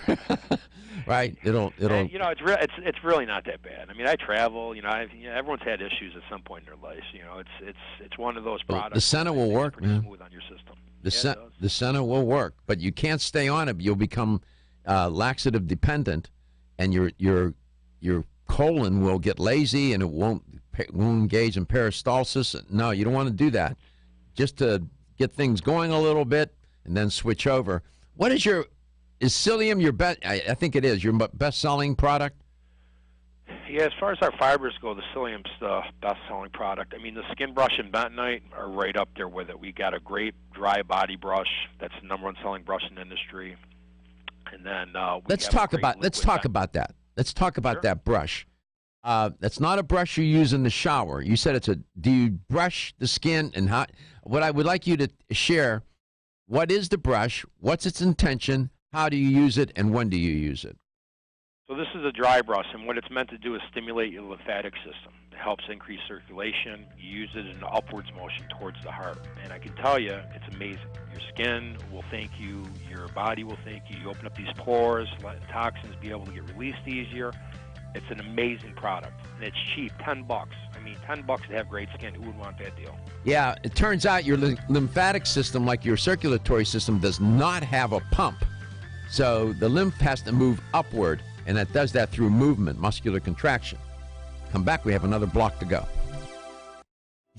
right? It'll. It's really not that bad. I mean, I travel. Everyone's had issues at some point in their life. It's one of those products. The Senna will work, pretty smooth on your system. The Senna will work, but you can't stay on it. You'll become laxative dependent, and your colon will get lazy, and it won't engage in peristalsis. No, you don't want to do that. Just to get things going a little bit, and then switch over. Is psyllium your best? I think it is your best-selling product. Yeah, as far as our fibers go, the Psyllium's the best-selling product. I mean, the Skin Brush and Bentonite are right up there with it. We got a great dry body brush. That's the number one selling brush in the industry. And then let's talk about that. Let's talk about that brush. That's not a brush you use in the shower. You said do you brush the skin and how? What I would like you to share, what is the brush? What's its intention? How do you use it? And when do you use it? So this is a dry brush, and what it's meant to do is stimulate your lymphatic system. It helps increase circulation. You use it in an upwards motion towards the heart. And I can tell you, it's amazing. Your skin will thank you. Your body will thank you. You open up these pores, letting toxins be able to get released easier. It's an amazing product, and it's cheap, $10. I mean, $10 to have great skin. Who would want that deal? Yeah, it turns out your lymphatic system, like your circulatory system, does not have a pump. So the lymph has to move upward, and it does that through movement, muscular contraction. Come back, we have another block to go.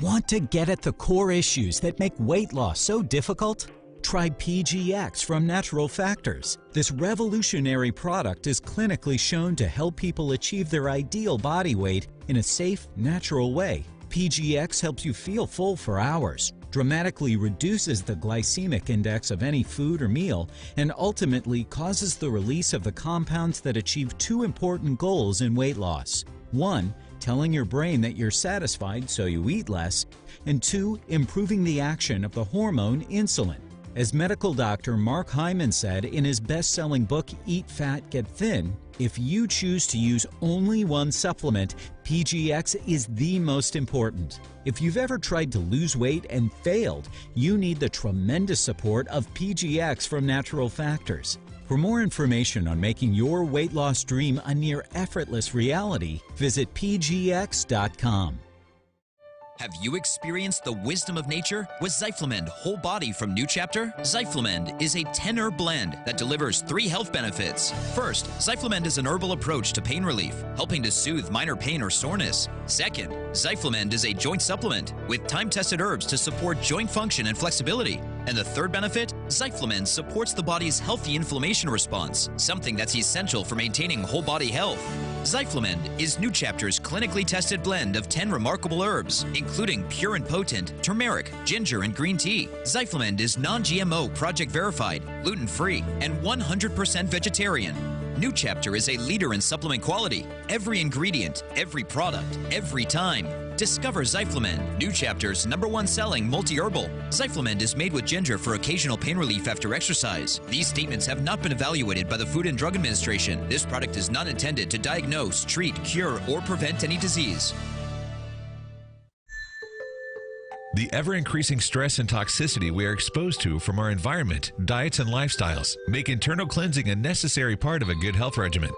Want to get at the core issues that make weight loss so difficult? Try PGX from Natural Factors. This revolutionary product is clinically shown to help people achieve their ideal body weight in a safe, natural way. PGX helps you feel full for hours, dramatically reduces the glycemic index of any food or meal, and ultimately causes the release of the compounds that achieve two important goals in weight loss. 1, telling your brain that you're satisfied so you eat less, and 2, improving the action of the hormone insulin. As medical doctor Mark Hyman said in his best-selling book, Eat Fat, Get Thin, if you choose to use only one supplement, PGX is the most important. If you've ever tried to lose weight and failed, you need the tremendous support of PGX from Natural Factors. For more information on making your weight loss dream a near effortless reality, visit pgx.com. Have you experienced the wisdom of nature with Zyflamend Whole Body from New Chapter? Zyflamend is a 10-herb blend that delivers 3 health benefits. First, Zyflamend is an herbal approach to pain relief, helping to soothe minor pain or soreness. Second, Zyflamend is a joint supplement with time-tested herbs to support joint function and flexibility. And the third benefit, Zyflamend supports the body's healthy inflammation response, something that's essential for maintaining whole body health. Zyflamend is New Chapter's clinically tested blend of 10 remarkable herbs, including pure and potent turmeric, ginger, and green tea. Zyflamend is non-GMO, project verified, gluten-free, and 100% vegetarian. New Chapter is a leader in supplement quality. Every ingredient, every product, every time. Discover Zyflamend, New Chapter's #1 selling multi-herbal. Zyflamend is made with ginger for occasional pain relief after exercise. These statements have not been evaluated by the Food and Drug Administration. This product is not intended to diagnose, treat, cure, or prevent any disease. The ever-increasing stress and toxicity we are exposed to from our environment, diets, and lifestyles make internal cleansing a necessary part of a good health regimen.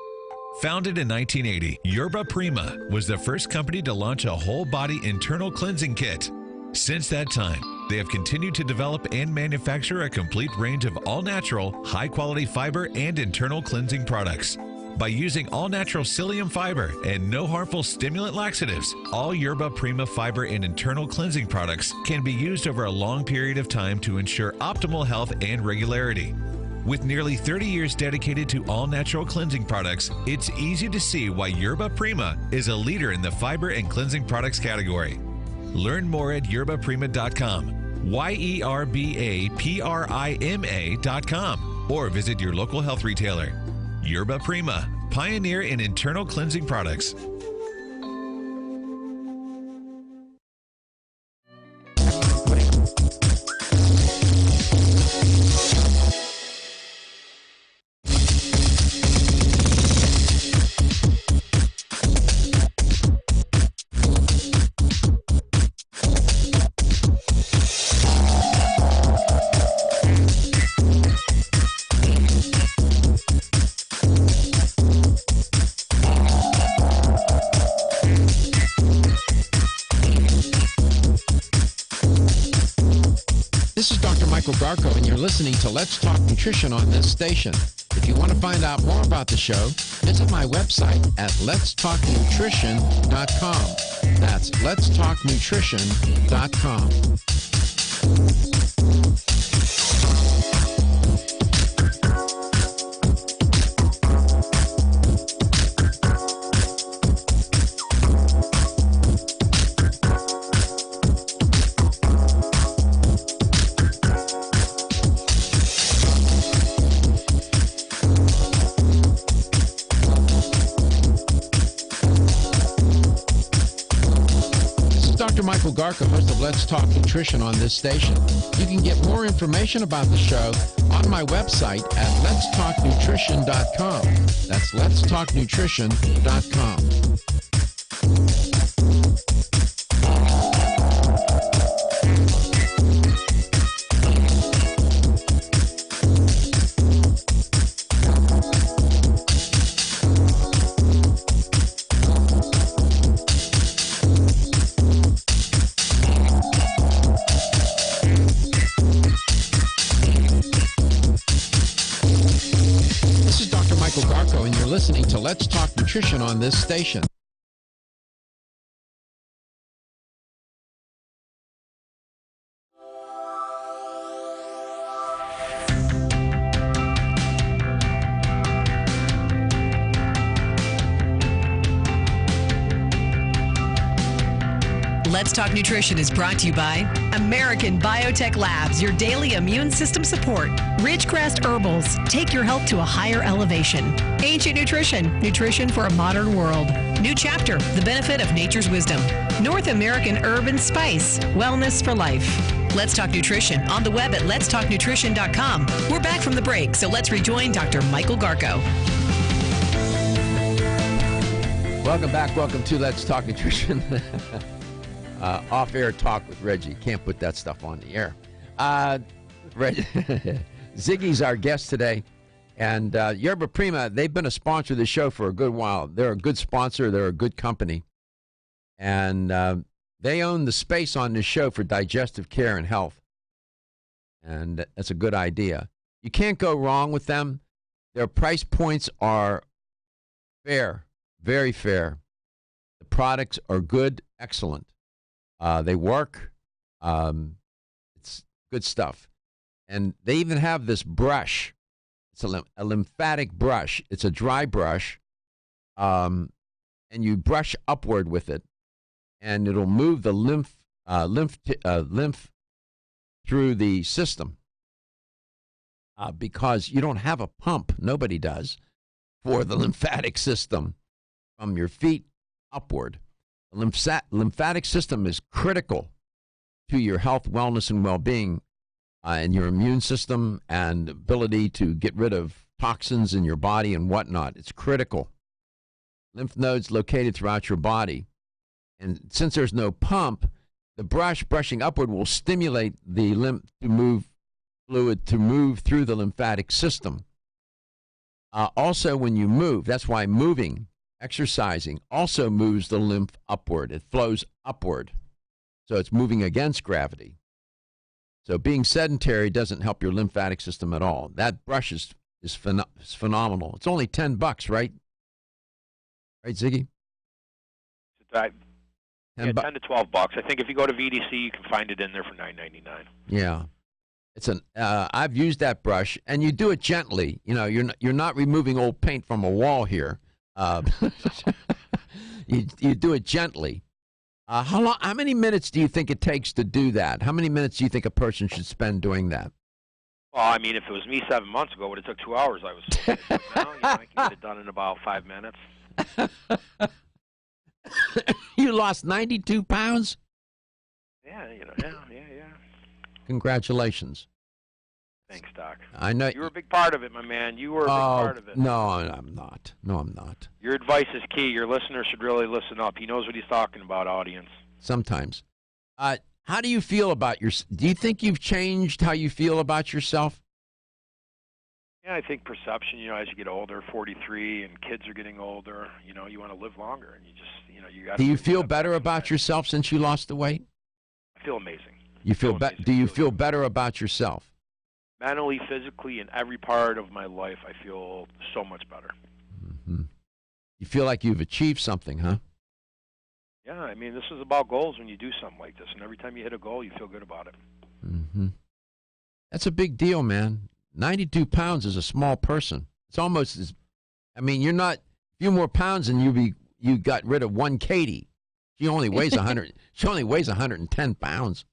Founded in 1980, Yerba Prima was the first company to launch a whole-body internal cleansing kit. Since that time, they have continued to develop and manufacture a complete range of all-natural, high-quality fiber and internal cleansing products. By using all-natural psyllium fiber and no harmful stimulant laxatives, all Yerba Prima fiber and internal cleansing products can be used over a long period of time to ensure optimal health and regularity. With nearly 30 years dedicated to all-natural cleansing products, it's easy to see why Yerba Prima is a leader in the fiber and cleansing products category. Learn more at yerbaprima.com, YERBAPRIMA.com, or visit your local health retailer. Yerba Prima, pioneer in internal cleansing products. This is Dr. Michael Garko, and you're listening to Let's Talk Nutrition on this station. If you want to find out more about the show, visit my website at letstalknutrition.com. That's letstalknutrition.com. Michael Garko, host of Let's Talk Nutrition on this station. You can get more information about the show on my website at letstalknutrition.com. That's letstalknutrition.com. Listening to Let's Talk Nutrition on this station. Let's Talk Nutrition is brought to you by American Biotech Labs, your daily immune system support. Ridgecrest Herbals, take your health to a higher elevation. Ancient Nutrition, nutrition for a modern world. New Chapter, the benefit of nature's wisdom. North American Herb and Spice, wellness for life. Let's Talk Nutrition on the web at letstalknutrition.com. We're back from the break, so let's rejoin Dr. Michael Garko. Welcome back. Welcome to Let's Talk Nutrition. Off-air talk with Reggie. Can't put that stuff on the air. Ziggy's our guest today. And Yerba Prima, they've been a sponsor of the show for a good while. They're a good sponsor. They're a good company. And they own the space on this show for digestive care and health. And that's a good idea. You can't go wrong with them. Their price points are fair, very fair. The products are good, excellent. They work. It's good stuff. And they even have this brush. It's a lymphatic brush. It's a dry brush. And you brush upward with it. And it'll move the lymph through the system. Because you don't have a pump. Nobody does. For the lymphatic system from your feet upward. The lymphatic system is critical to your health, wellness, and well-being, and your immune system and ability to get rid of toxins in your body and whatnot. It's critical. Lymph nodes located throughout your body. And since there's no pump, the brushing upward will stimulate the fluid to move through the lymphatic system. Also, when you move, that's why moving, exercising also moves the lymph upward. It flows upward. So it's moving against gravity. So being sedentary doesn't help your lymphatic system at all. That brush is phenomenal. It's only $10, right? Right, Ziggy? 10 to $12. I think if you go to VDC, you can find it in there for $9.99. Yeah. It's I've used that brush, and you do it gently. You know, you're not removing old paint from a wall here. You do it gently. How many minutes do you think it takes to do that? How many minutes do you think a person should spend doing that? Well, I mean, if it was me 7 months ago, it would have took 2 hours. I was now, I can get it done in about 5 minutes. You lost 92 pounds? Yeah, yeah. Congratulations. Thanks, Doc. I know you were a big part of it, my man. You were a big part of it. No, I'm not. No, I'm not. Your advice is key. Your listener should really listen up. He knows what he's talking about, audience. Sometimes. How do you feel about do you think you've changed how you feel about yourself? Yeah, I think perception, as you get older, 43, and kids are getting older, you want to live longer, and you just, you got to. Do you feel better about yourself since you lost the weight? I feel amazing. You feel do you feel better about yourself? Mentally, physically, in every part of my life, I feel so much better. Mm-hmm. You feel like you've achieved something, huh? Yeah, I mean, this is about goals when you do something like this, and every time you hit a goal, you feel good about it. Mm-hmm. That's a big deal, man. 92 pounds is a small person. It's almost as, you're not, a few more pounds and you got rid of one Katie. She only weighs 100. She only weighs 110 pounds.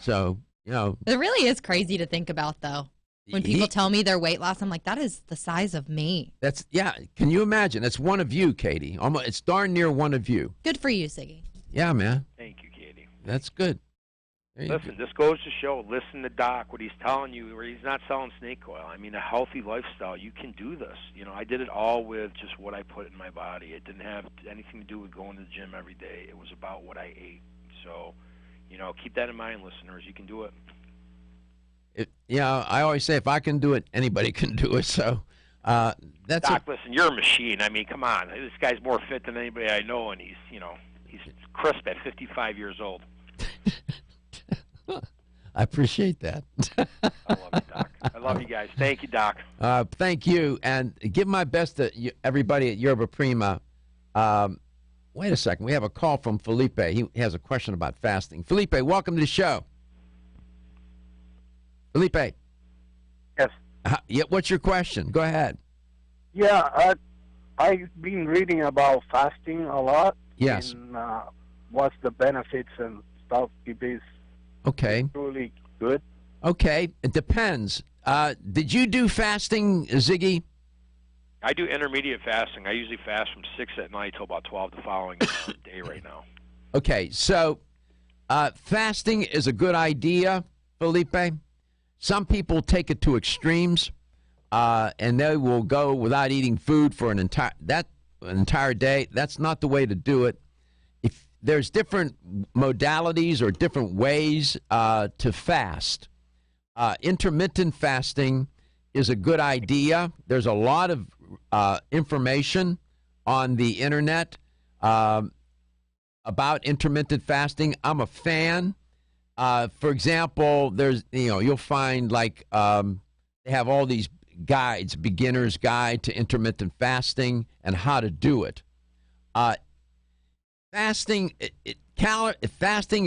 So, It really is crazy to think about, though. When people tell me their weight loss, I'm like, that is the size of me. Can you imagine? It's one of you, Katie. It's darn near one of you. Good for you, Siggy. Yeah, man. Thank you, Katie. That's good. Listen, this goes to show, listen to Doc, what he's telling you, where he's not selling snake oil. I mean, a healthy lifestyle, you can do this. You know, I did it all with just what I put in my body. It didn't have anything to do with going to the gym every day. It was about what I ate. So, you know, keep that in mind, listeners. You can do it. I always say if I can do it, anybody can do it. So that's Doc, listen, you're a machine. I mean, come on. This guy's more fit than anybody I know, and he's crisp at 55 years old. I appreciate that. I love you, Doc. I love you guys. Thank you, Doc. Thank you, and give my best to everybody at Yerba Prima. Wait a second. We have a call from Felipe. He has a question about fasting. Felipe, welcome to the show. Felipe. Yes. What's your question? Go ahead. Yeah, I've been reading about fasting a lot. Yes. And what's the benefits and stuff? It is really good. Okay. It depends. Did you do fasting, Ziggy? I do intermediate fasting. I usually fast from 6 at night till about 12 the following day right now. Okay. So fasting is a good idea, Felipe. Some people take it to extremes, and they will go without eating food for an entire day. That's not the way to do it. If there's different modalities or different ways to fast. Intermittent fasting is a good idea. There's a lot of information on the internet about intermittent fasting. I'm a fan. For example, there's you'll find they have all these guides, beginner's guide to intermittent fasting and how to do it. Fasting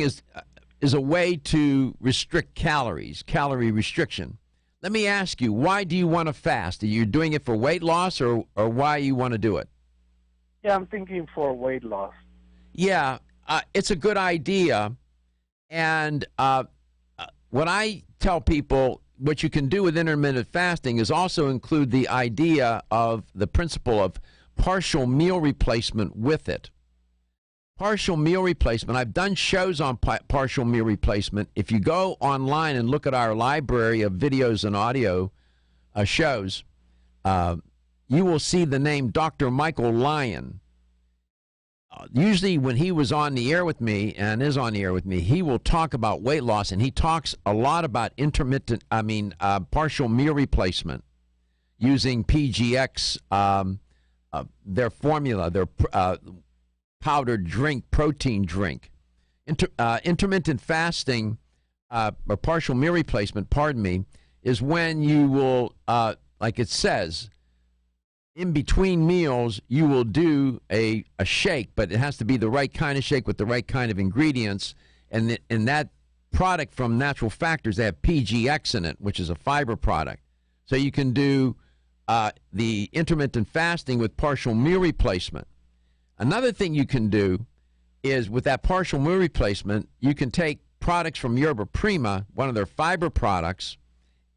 is a way to restrict calories, calorie restriction. Let me ask you, why do you want to fast? Are you doing it for weight loss or why you want to do it? Yeah, I'm thinking for weight loss. Yeah, it's a good idea. And what I tell people, what you can do with intermittent fasting is also include the idea of the principle of partial meal replacement with it. Partial meal replacement. I've done shows on partial meal replacement. If you go online and look at our library of videos and audio shows, you will see the name Dr. Michael Lyon. Usually when he was on the air with me and is on the air with me, he will talk about weight loss, and he talks a lot about partial meal replacement using PGX, their formula, their powdered drink, protein drink. Intermittent fasting, or partial meal replacement, is when you will, like it says, in between meals, you will do a shake, but it has to be the right kind of shake with the right kind of ingredients. And in that product from Natural Factors, they have PGX in it, which is a fiber product. So you can do the intermittent fasting with partial meal replacement. Another thing you can do is with that partial meal replacement, you can take products from Yerba Prima, one of their fiber products,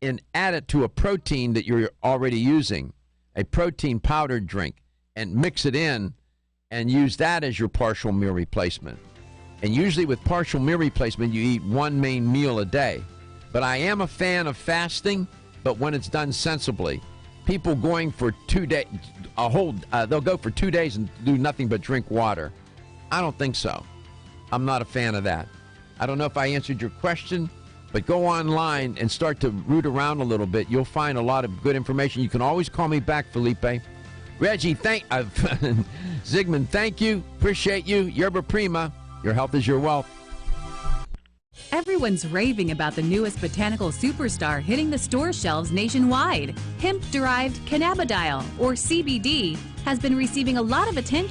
and add it to a protein that you're already using, a protein powdered drink, and mix it in and use that as your partial meal replacement. And usually with partial meal replacement, you eat one main meal a day. But I am a fan of fasting, but when it's done sensibly. People going for 2 days, they'll go for 2 days and do nothing but drink water. I don't think so. I'm not a fan of that. I don't know if I answered your question, but go online and start to root around a little bit. You'll find a lot of good information. You can always call me back, Felipe. Reggie, Zygmunt, thank you. Appreciate you. Yerba Prima, your health is your wealth. Everyone's raving about the newest botanical superstar hitting the store shelves nationwide. Hemp-derived cannabidiol, or CBD, has been receiving a lot of attention